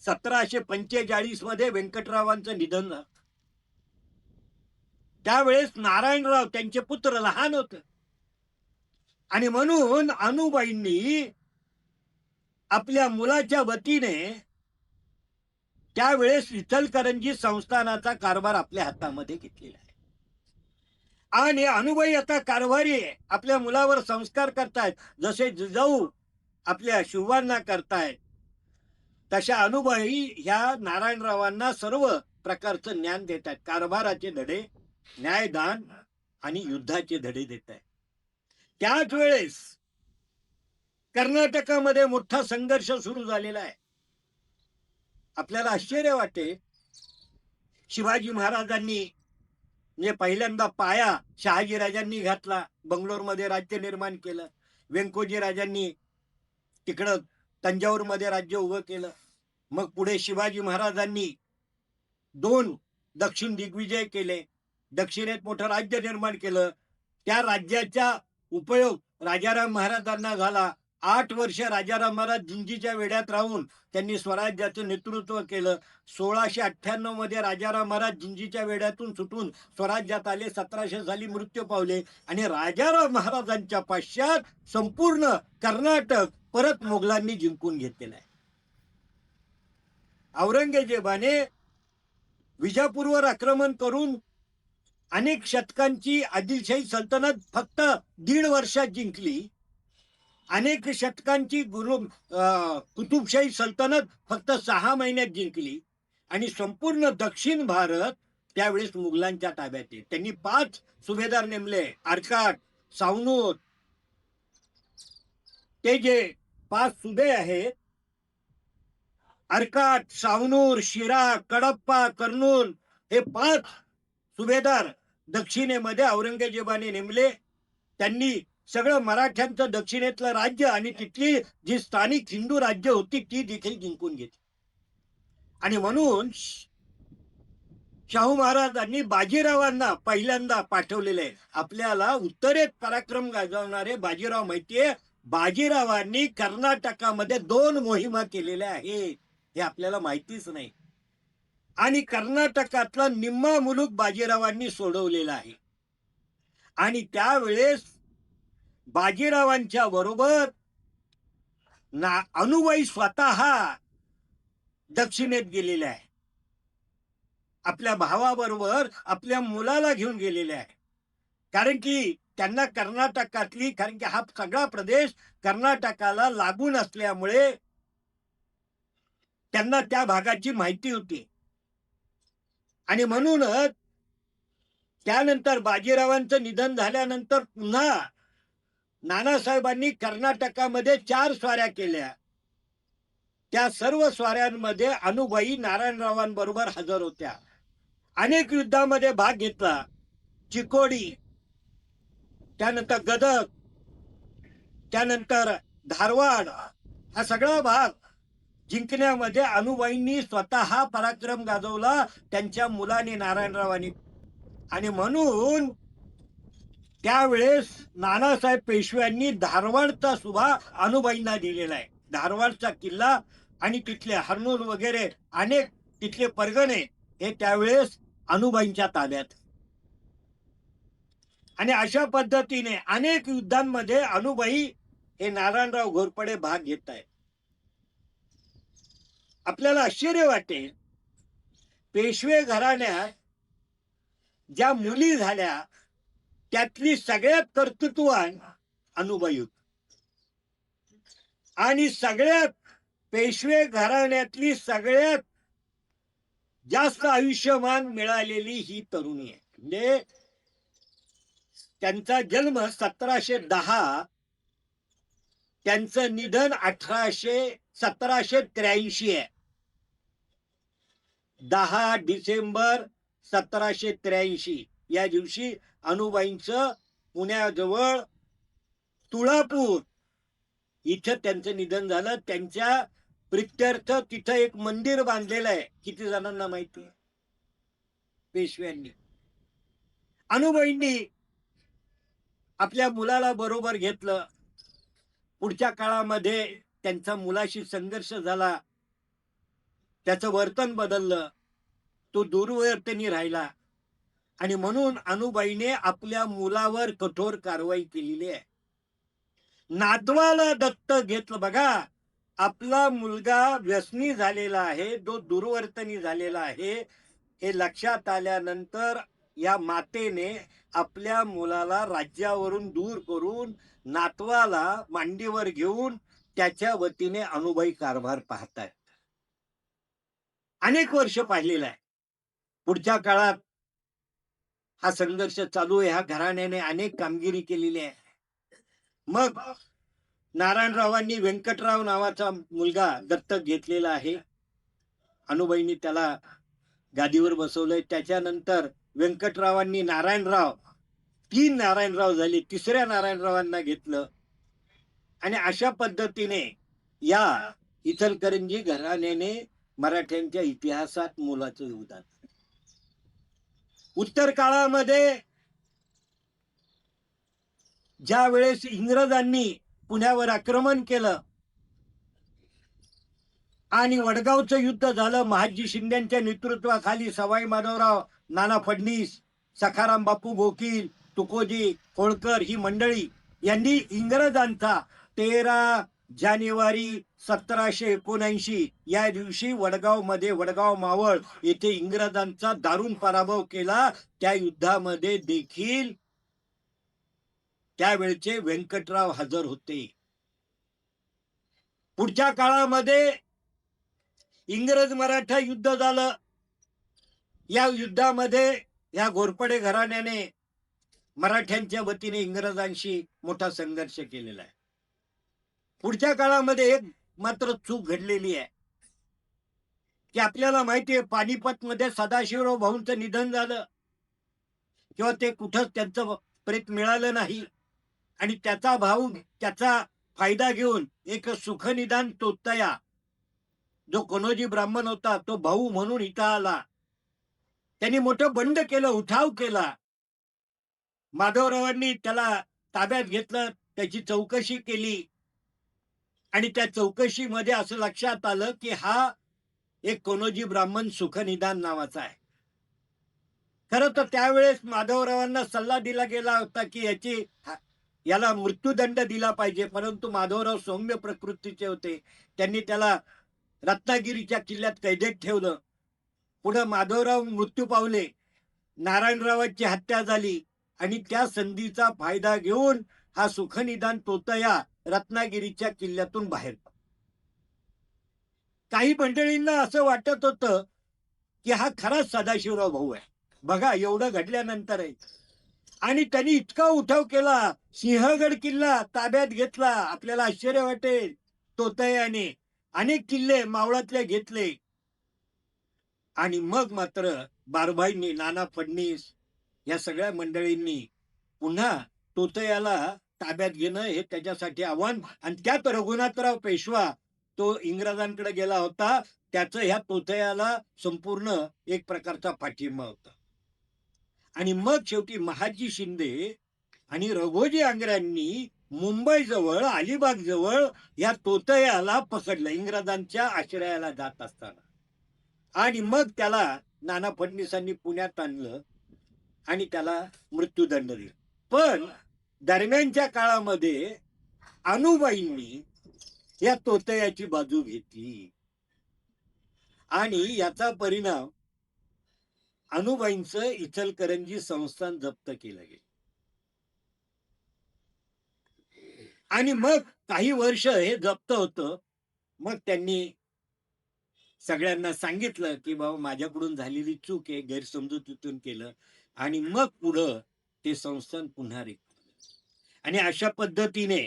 1745 मध्ये व्यंकटरावांचं निधन झालं. त्यावेळेस नारायणराव त्यांचे पुत्र लहान होते आणि म्हणून अनुबाईंनी आपल्या मुलाच्या वतीने त्यावेळेस इचलकरंजी संस्थानाचा कारभार आपल्या हातामध्ये घेतलेला आहे. आणि अनुबाई आता कारभारी आहे, आपल्या मुलावर संस्कार करतायत. जसे जिजाऊ आपल्या शिवांना करतायत, तशा अनुबाई ह्या नारायणरावांना सर्व प्रकारचं ज्ञान देत आहेत. कारभाराचे धडे, न्यायदान आणि युद्धाचे धडे देत आहेत. त्याच वेळेस कर्नाटकामध्ये मोठा संघर्ष सुरू झालेला आहे. आपल्याला आश्चर्य वाटे, शिवाजी महाराजांनी म्हणजे पहिल्यांदा पाया शहाजी राजांनी घातला, बंगलोरमध्ये राज्य निर्माण केलं. व्यंकोजी राजांनी तिकडं तंजावरमध्ये राज्य उभं केलं. मग पुढे शिवाजी महाराजांनी 2 दक्षिण दिग्विजय केले, दक्षिणेत मोठं राज्य निर्माण केलं. त्या राज्याचा उपयोग राजाराम महाराजांना झाला. 8 वर्ष राजाराम महाराज जिंजीच्या वेढ्यात राहून त्यांनी स्वराज्याचं नेतृत्व केलं. 1698 मध्ये राजाराम महाराज जिंजीच्या वेढ्यातून सुटून स्वराज्यात आले. 1700 साली मृत्यू पावले आणि राजाराम महाराजांच्या पश्चात संपूर्ण कर्नाटक परत मोगलांनी जिंकून घेतलेलं आहे. औरंगजेबाने विजापूरवर आक्रमण करून अनेक शतकांची आदिलशाही सल्तनत फक्त 1.5 वर्षात जिंकली. अनेक शतकांची कुतुबशाही सल्तनत फक्त 6 महिन्यात जिंकली. आणि संपूर्ण दक्षिण भारत त्यावेळेस मुघलांच्या ताब्यात आहे. त्यांनी 5 सुभेदार नेमले, अर्काट, सावनूर, ते जे 5 सुबे आहेत, अर्काट, सावनूर, शिरा, कडप्पा, कर्नूल, हे 5 सुभेदार दक्षिणेमध्ये औरंगजेबाने नेमले. त्यांनी सगळं मराठ्यांचं दक्षिणेतलं राज्य आणि तिथली जी स्थानिक हिंदू राज्य होती ती देखील जिंकून घेतली. आणि म्हणून शाहू महाराजांनी बाजीरावांना पहिल्यांदा पाठवलेले आहे. आपल्याला उत्तरेत पराक्रम गाजवणारे बाजीराव माहितीये. बाजीरावांनी कर्नाटकामध्ये 2 मोहिमा केलेल्या आहेत, हे आपल्याला माहितीच नाही. आणि कर्नाटकातला निम्मा मुलूक बाजीरावांनी सोडवलेला आहे. आणि त्यावेळेस बाजीरावांच्या बरोबर अनुबाई स्वतः दक्षिणेत गेलेल्या आहे. आपल्या भावाबरोबर आपल्या मुलाला घेऊन गेलेले आहे. कारण की त्यांना कर्नाटकातली, कारण की हा सगळा प्रदेश कर्नाटकाला लागून असल्यामुळे त्यांना त्या भागाची माहिती होती. आणि म्हणूनच त्यानंतर बाजीरावांचं निधन झाल्यानंतर पुन्हा नानासाहेबांनी कर्नाटकामध्ये 4 स्वाऱ्या केल्या. त्या सर्व स्वाऱ्यांमध्ये अनुबाई नारायणरावांबरोबर हजर होत्या. अनेक युद्धामध्ये भाग घेतला. चिकोडी, त्यानंतर गदग, त्यानंतर धारवाड, हा सगळा भाग जिंकण्यामध्ये अनुबाईंनी स्वतः पराक्रम गाजवला. त्यांच्या मुलाने नारायणरावांनी आणि म्हणून त्यावेळेस नानासाहेब पेशव्यांनी धारवाडचा सुभा अनुबाईंना दिलेला आहे. धारवाडचा किल्ला आणि तिथले हर्नूल वगैरे अनेक तिथले परगणे हे त्यावेळेस अनुबाईंच्या ताब्यात. आणि अशा पद्धतीने अनेक युद्धांमध्ये अनुबाई हे नारायणराव घोरपडे भाग घेत आहेत. आपल्याला आश्चर्य वाटेल, पेशवे घराण्यात ज्या मुली झाल्या त्यातली सगळ्यात कर्तृत्ववान अनुबाई होती. आणि सगळ्यात पेशवे घराण्यातली सगळ्यात जास्त आयुष्यमान मिळालेली ही तरुणी आहे. म्हणजे त्यांचा जन्म 1710, त्यांचं निधन 1783 आहे. 10 डिसेंबर 1783 या दिवशी अनुबाईंचं पुण्याजवळ तुळापूर इथं त्यांचं निधन झालं. त्यांच्या प्रित्यर्थ तिथं एक मंदिर बांधलेलं आहे. किती जणांना माहिती आहे? पेशव्यांनी. अनुबाईंनी आपल्या मुलाला बरोबर घेतलं. पुढच्या काळामध्ये त्यांचा मुलाशी संघर्ष झाला, त्याचं वर्तन बदललं, तो दुर्वर्तनी राहिला आणि म्हणून अनुबाईने आपल्या मुलावर कठोर कारवाई केलेली आहे. नातवाला दत्त घेतलं. बघा, आपला मुलगा व्यसनी झालेला आहे, तो दुर्वर्तनी झालेला आहे, हे लक्षात आल्यानंतर या मातेने आपल्या मुलाला राज्यावरून दूर करून नातवाला मांडीवर घेऊन त्याच्या वतीने अनुबाई कारभार पाहतायत. अनेक वर्ष पाहिलेला आहे. पुढच्या काळात हा संघर्ष चालू आहे. ह्या घराण्याने अनेक कामगिरी केलेली आहे. मग नारायणरावांनी व्यंकटराव नावाचा मुलगा दत्तक घेतलेला आहे. अनुबाईंनी त्याला गादीवर बसवलंय. त्याच्यानंतर व्यंकटरावांनी नारायणराव, 3 नारायणराव झाले, तिसऱ्या नारायणरावांना घेतलं आणि अशा पद्धतीने या इचलकरंजी घराण्याने मराठ्यांच्या इतिहासात मोलाचं योगदान. उत्तर काळामध्ये ज्या वेळेस इंग्रजांनी पुण्यावर आक्रमण केलं आणि वडगावचं युद्ध झालं, महादजी शिंद्यांच्या नेतृत्वाखाली सवाई माधवराव, नाना फडणीस, सखाराम बापू भोकील, तुकोजी होळकर ही मंडळी यांनी इंग्रजांचा 13 जानेवारी 1779 या दिवशी वडगाव मध्ये, वडगाव मावळ येथे इंग्रजांचा दारुण पराभव केला. त्या युद्धामध्ये देखील त्यावेळचे व्यंकटराव हजर होते. पुढच्या काळामध्ये इंग्रज मराठा युद्ध झालं. या युद्धामध्ये या घोरपडे घराण्याने मराठ्यांच्या वतीने इंग्रजांशी मोठा संघर्ष केलेला आहे. पुढच्या काळामध्ये एक मात्र चूक घडलेली आहे की आपल्याला माहिती आहे, पानिपत मध्ये सदाशिवराव भाऊंचं निधन झालं किंवा ते कुठंच त्यांचं प्रेत मिळालं नाही आणि त्याचा भाऊ त्याचा फायदा घेऊन एक सुखनिदान तोतया जो कनोजी ब्राह्मण होता तो भाऊ म्हणून इथं आला. त्यांनी मोठं बंड केलं, उठाव केला. माधवरावांनी त्याला ताब्यात घेतलं, त्याची चौकशी केली आणि त्या चौकशीमध्ये असं लक्षात आलं की हा एक कनोजी ब्राह्मण सुखनिदान नावाचा आहे. खरं तर त्यावेळेस माधवरावांना सल्ला दिला गेला होता की याला मृत्यूदंड दिला पाहिजे, परंतु माधवराव सौम्य प्रकृतीचे होते. त्यांनी त्याला रत्नागिरीच्या किल्ल्यात कैदेत ठेवलं. पुढे माधवराव मृत्यू पावले, नारायणरावांची हत्या झाली आणि त्या संधीचा फायदा घेऊन हा सुखनिदान तोतया रत्नागिरीच्या किल्ल्यातून बाहेर. काही मंडळींना असं वाटत होतं की हा खराच सदाशिवराव भाऊ आहे. बघा, एवढं घडल्यानंतर आहे आणि त्यांनी इतका उठाव केला, सिंहगड किल्ला ताब्यात घेतला. आपल्याला आश्चर्य वाटेल, तोतयाने अनेक किल्ले मावळातले घेतले आणि मग मात्र बारभाईंनी, नाना फडणीस या सगळ्या मंडळींनी पुन्हा तोतयाला ताब्यात घेणं हे त्याच्यासाठी आव्हान. आणि त्यात रघुनाथराव पेशवा तो इंग्रजांकडे गेला होता, त्याचं ह्या तोतयाला संपूर्ण एक प्रकारचा पाठिंबा होता. आणि मग शेवटी महाजी शिंदे आणि रघोजी आंग्र्यांनी मुंबईजवळ अलिबागजवळ या तोतयाला पकडलं इंग्रजांच्या आश्रयाला जात असताना. आणि मग त्याला नाना फडणवीसांनी पुण्यात आणलं आणि त्याला मृत्यूदंड दिला. पण दरम्यानच्या काळामध्ये अनुबाईंनी या तोतयाची बाजू घेतली आणि याचा परिणाम अनुबाईंचं इचलकरंजी संस्थान जप्त केलं गेलं. आणि मग काही वर्ष हे जप्त होतं. मग त्यांनी सगळ्यांना सांगितलं की बाबा माझ्याकडून झालेली चूक आहे, गैरसमजुतीतून केलं. आणि मग पुढं ते संस्थान पुन्हा आणि अशा पद्धतीने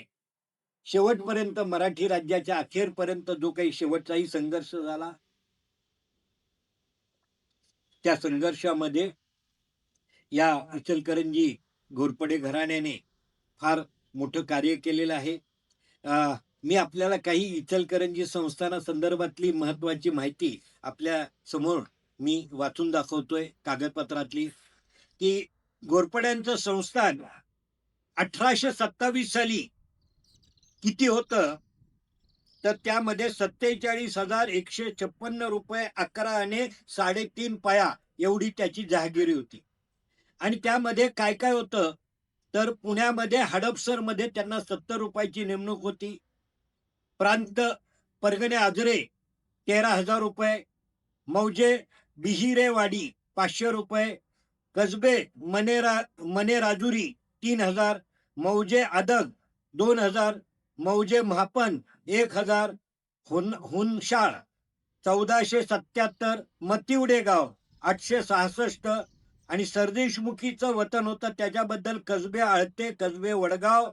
शेवटपर्यंत मराठी राज्याच्या अखेरपर्यंत जो काही शेवटचाही संघर्ष झाला, त्या संघर्षामध्ये या इचलकरंजी घोरपडे घराण्याने फार मोठं कार्य केलेलं आहे. मी आपल्याला काही इचलकरंजी संस्थानासंदर्भातली महत्वाची माहिती आपल्या समोर मी वाचून दाखवतोय कागदपत्रातली, की घोरपड्यांचं संस्थान 1827 साली किती होतं, तर त्यामध्ये 47,156 रुपये 11 आणे 3.5 पाया एवढी त्याची जहागिरी होती. आणि त्यामध्ये काय काय होतं, तर पुण्यामध्ये हडपसरमध्ये त्यांना 70 रुपयाची नेमणूक होती. प्रांत परगणे आजरे 13,000 रुपये, मौजे बिहिरेवाडी 500 रुपये, कसबे मनेराजुरी 3,000, मौजे आदग 2,000, मौजे महापन 1,000, हुनशाळ 1477, मतिवडे गाव 866 आणि सरदेशमुखीचं वतन होतं त्याच्याबद्दल कसबे आळते, कसबे वडगाव,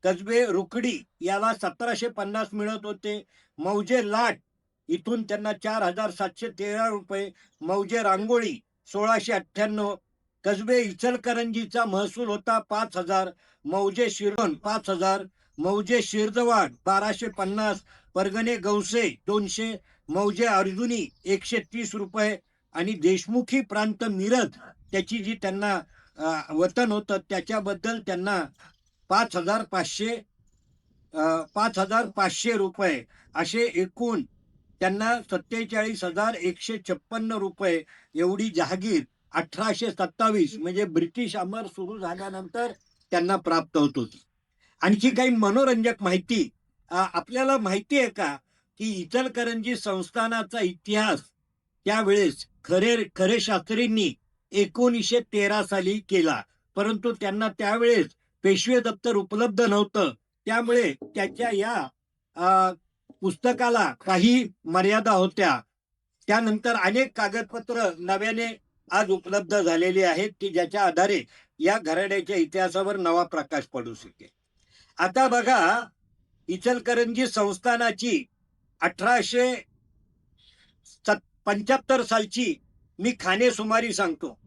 कसबे रुकडी याला 1750 मिळत होते. मौजे लाट इथून त्यांना 4,713 रुपये, मौजे रांगोळी 1698, कसबे इचलकरंजीचा महसूल होता 5,000, मौजे शिरोण 5,000, मौजे शिरदवाड 1250, परगणे गौसे 200, मौजे अर्जुनी 130 रुपये आणि देशमुखी प्रांत मिरज त्याची जी त्यांना वतन होतं त्याच्याबद्दल त्यांना 5,500 रुपये असे एकूण त्यांना 47,156 रुपये एवढी जहागीर 1827 म्हणजे ब्रिटिश अमर सुरू झाल्यानंतर त्यांना प्राप्त होत होती. आणखी काही मनोरंजक माहिती आपल्याला माहिती आहे का, की इचलकरंजी संस्थानाचा इतिहास त्यावेळेस खरे शास्त्रींनी 1913 साली केला. परंतु त्यांना त्यावेळेस पेशवे दप्तर उपलब्ध नव्हतं. त्यामुळे त्याच्या या पुस्तकाला काही मर्यादा होत्या. त्यानंतर अनेक कागदपत्र नव्याने आज उपलब्ध झालेली आहेत की ज्याच्या आधारे या घराण्याच्या इतिहासावर नवा प्रकाश पडू शकेल. आता बघा, इचलकरंजी संस्थानाची 1875 सालची मी खानेसुमारी सांगतो.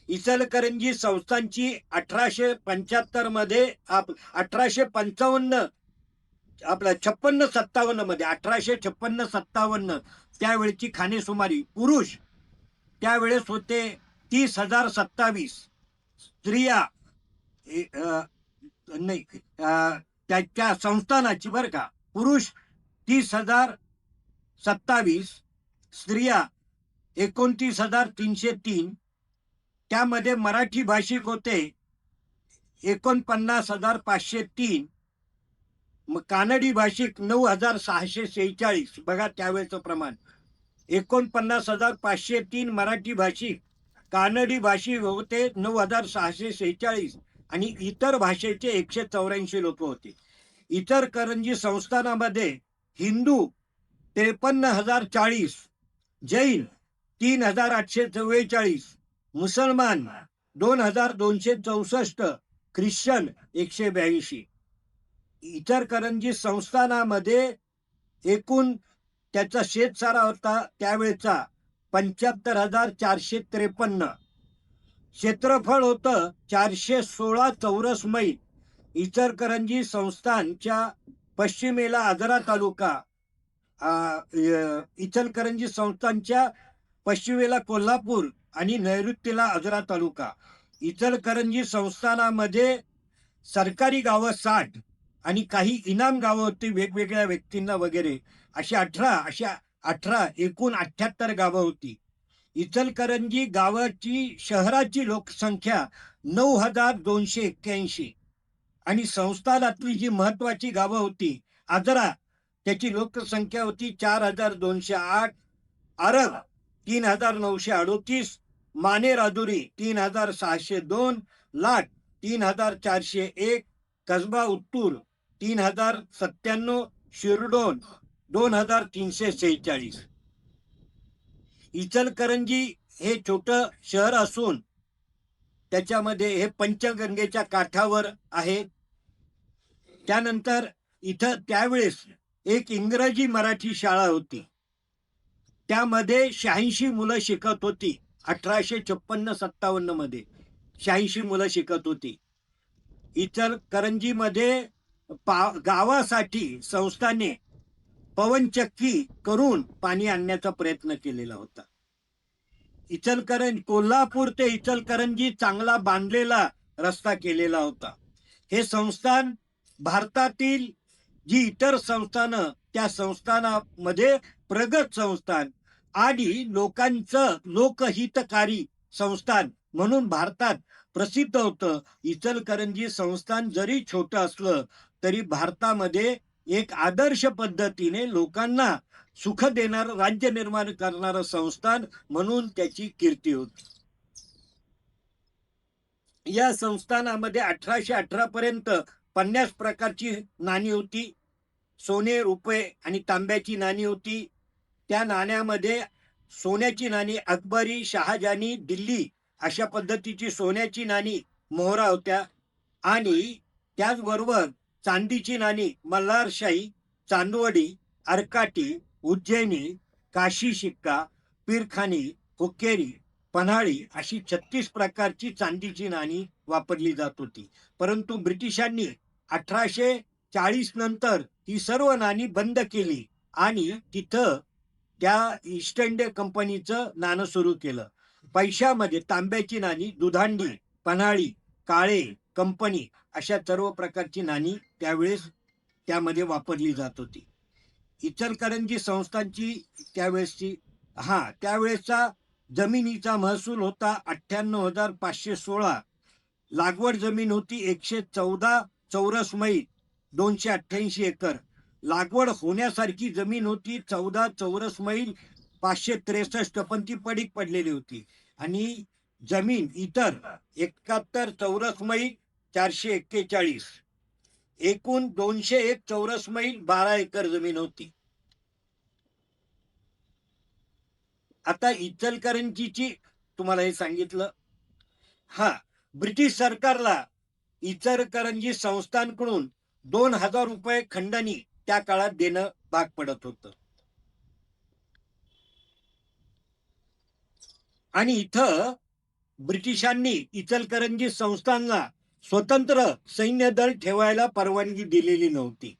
इचलकरंजी संस्थानची 1875 मध्ये 1855 आपला 56-57 मध्ये 1856-57 त्यावेळची खानेसुमारी पुरुष त्यावेळेस होते 30,027, स्त्रिया नाही त्या संस्थानाची बरं का, पुरुष 30,027, स्त्रिया 29,303, त्यामध्ये मराठी भाषिक होते 49,503, मग कानडी भाषिक 9,646. बघा त्यावेळेचं प्रमाण, 49,503 मराठी भाषिक, कानडी भाषिक होते 9,646 आणि इतर भाषेचे 184 लोक होते. इचलकरंजी संस्थानामध्ये हिंदू 53,040, जैन 3,844, मुसलमान 2,264, ख्रिश्चन 182. इचलकरंजी संस्थानामध्ये एकूण त्याचा शेतसारा होता त्यावेळेचा 75,453. क्षेत्रफळ होतं 416 चौरस मैल. इचलकरंजी संस्थानच्या पश्चिमेला आजरा तालुका, इचलकरंजी संस्थानच्या पश्चिमेला कोल्हापूर आणि नैऋत्येला आजरा तालुका. इचलकरंजी संस्थानामध्ये सरकारी गावं 60 आणि काही इनाम गावं होती वेगवेगळ्या व्यक्तींना वगैरे, अशा 18 एकूण 78 गावं होती. इचलकरंजी गावाची शहराची लोकसंख्या 9,281 आणि संस्थानातली जी महत्वाची गावं होती, आजरा त्याची लोकसंख्या होती 4,208, आरग 3,938, मानेराजुरी 3,602, लाट 3,401, कसबा उत्तूर 3,097, शिरडोन 2,346. इचलकरंजी हे छोटं शहर असून त्याच्यामध्ये हे पंचगंगेच्या काठावर आहे. त्यानंतर इथं त्यावेळेस एक इंग्रजी मराठी शाळा होती. त्यामध्ये 86 मुलं शिकत होती. 1856-57 मध्ये 86 मुलं शिकत होती. इचलकरंजीमध्ये गावासाठी संस्थाने पवनचक्की करून पाणी आणण्याचा प्रयत्न केलेला होता. कोल्हापूर ते इचलकरंजी चांगला बांधलेला रस्ता केलेला होता. हे संस्थान भारतातील जी इतर संस्थानं त्या संस्थानामध्ये प्रगत संस्थान आणि लोकांचं लोकहितकारी संस्थान म्हणून भारतात प्रसिद्ध होतं. इचलकरंजी संस्थान जरी छोटं असलं तरी भारतामध्ये एक आदर्श पद्धतीने लोकांना सुख देणार राज्य निर्माण करणारं संस्थान म्हणून त्याची कीर्ती होती. या संस्थानामध्ये 1818 पर्यंत 50 प्रकारची नाणी होती. सोने, रुपये आणि तांब्याची नाणी होती. त्या नाण्यामध्ये सोन्याची नाणी अकबरी, शहाजहानी, दिल्ली अशा पद्धतीची सोन्याची नाणी मोहरा होत्या आणि त्याचबरोबर चांदीची नाणी मल्हारशाही, चांदवडी, अर्काटी, उज्जैनी, काशी शिक्का, पीरखानी, हुक्केरी, पन्हाळी अशी 36 प्रकारची चांदीची नाणी वापरली जात होती. परंतु ब्रिटिशांनी 1840 नंतर ही सर्व नाणी बंद केली आणि तिथं त्या ईस्ट इंडिया कंपनीचं नाणं सुरू केलं. पैशामध्ये तांब्याची नाणी, दुधांडी, पन्हाळी, काळे, कंपनी अशा सर्व प्रकारची नाणी त्यावेळेस त्यामध्ये वापरली जात होती. इचलकरंजी संस्थांची त्यावेळेसचा जमिनीचा महसूल होता 98,516. लागवड जमीन होती 114 चौरस मैल 288 एकर. लागवड होण्यासारखी जमीन होती 14 चौरस मैल 563, पण ती पडीक पडलेली होती. आणि जमीन इतर 71 चौरस मैल 441, एकूण 201 चौरस मैल 12 एकर जमीन होती. आता इचलकरंजीची तुम्हाला हे सांगितलं. ब्रिटिश सरकारला इचलकरंजी संस्थानकडून 2,000 रुपये खंडणी त्या काळात देणं भाग पडत होतं. आणि इथं ब्रिटिशांनी इचलकरंजी संस्थानला स्वतंत्र सैन्य दल ठेवायला परवानगी दिलेली नव्हती.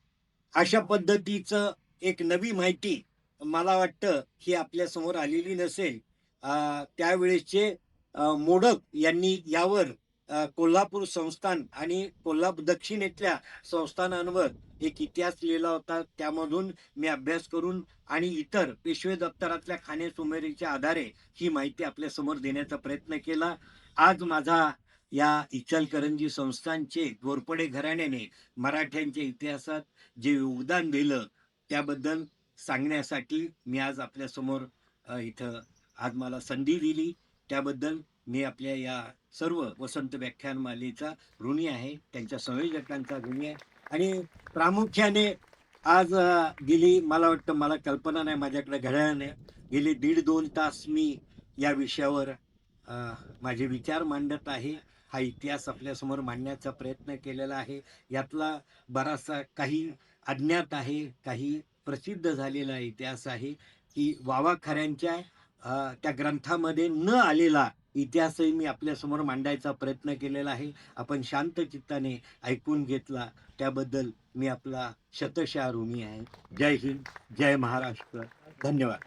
अशा पद्धतीचं एक नवी माहिती मला वाटतं ही आपल्या समोर आलेली नसेल. त्यावेळेसचे मोडक यांनी यावर कोल्हापूर संस्थान आणि कोल्हापूर दक्षिणेतल्या संस्थानांवर एक इतिहास लिहिला होता. त्यामधून मी अभ्यास करून आणि इतर पेशवे दप्तरातल्या खानेसुमेरीच्या आधारे ही माहिती आपल्या समोर देण्याचा प्रयत्न केला. आज माझा या इचलकरंजी संस्थानचे घोरपडे घराण्याने मराठ्यांच्या इतिहासात जे योगदान दिलं त्याबद्दल सांगण्यासाठी मी आज आपल्या समोर इथं आज मला संधी दिली. त्याबद्दल मी आपल्या या सर्व वसंत व्याख्यानमालेचा ऋणी आहे, त्यांच्या संयोजकांचा ऋणी आहे. आणि प्रामुख्याने आज गेली मला वाटतं, मला कल्पना नाही, माझ्याकडे घड्याळाने गेली 1.5-2 तास मी या विषयावर माझे विचार मांडत आहे. हा इतिहास आपल्यासमोर मांडण्याचा प्रयत्न केलेला आहे. यातला बराचसा काही अज्ञात आहे, काही प्रसिद्ध झालेला इतिहास आहे की वावा खऱ्यांच्या त्या ग्रंथामध्ये न आलेला इतिहासही मी आपल्यासमोर मांडायचा प्रयत्न केलेला आहे. आपण शांत चित्ताने ऐकून घेतला त्याबद्दल मी आपला शतशः ऋणी आहे. जय हिंद, जय महाराष्ट्र. धन्यवाद.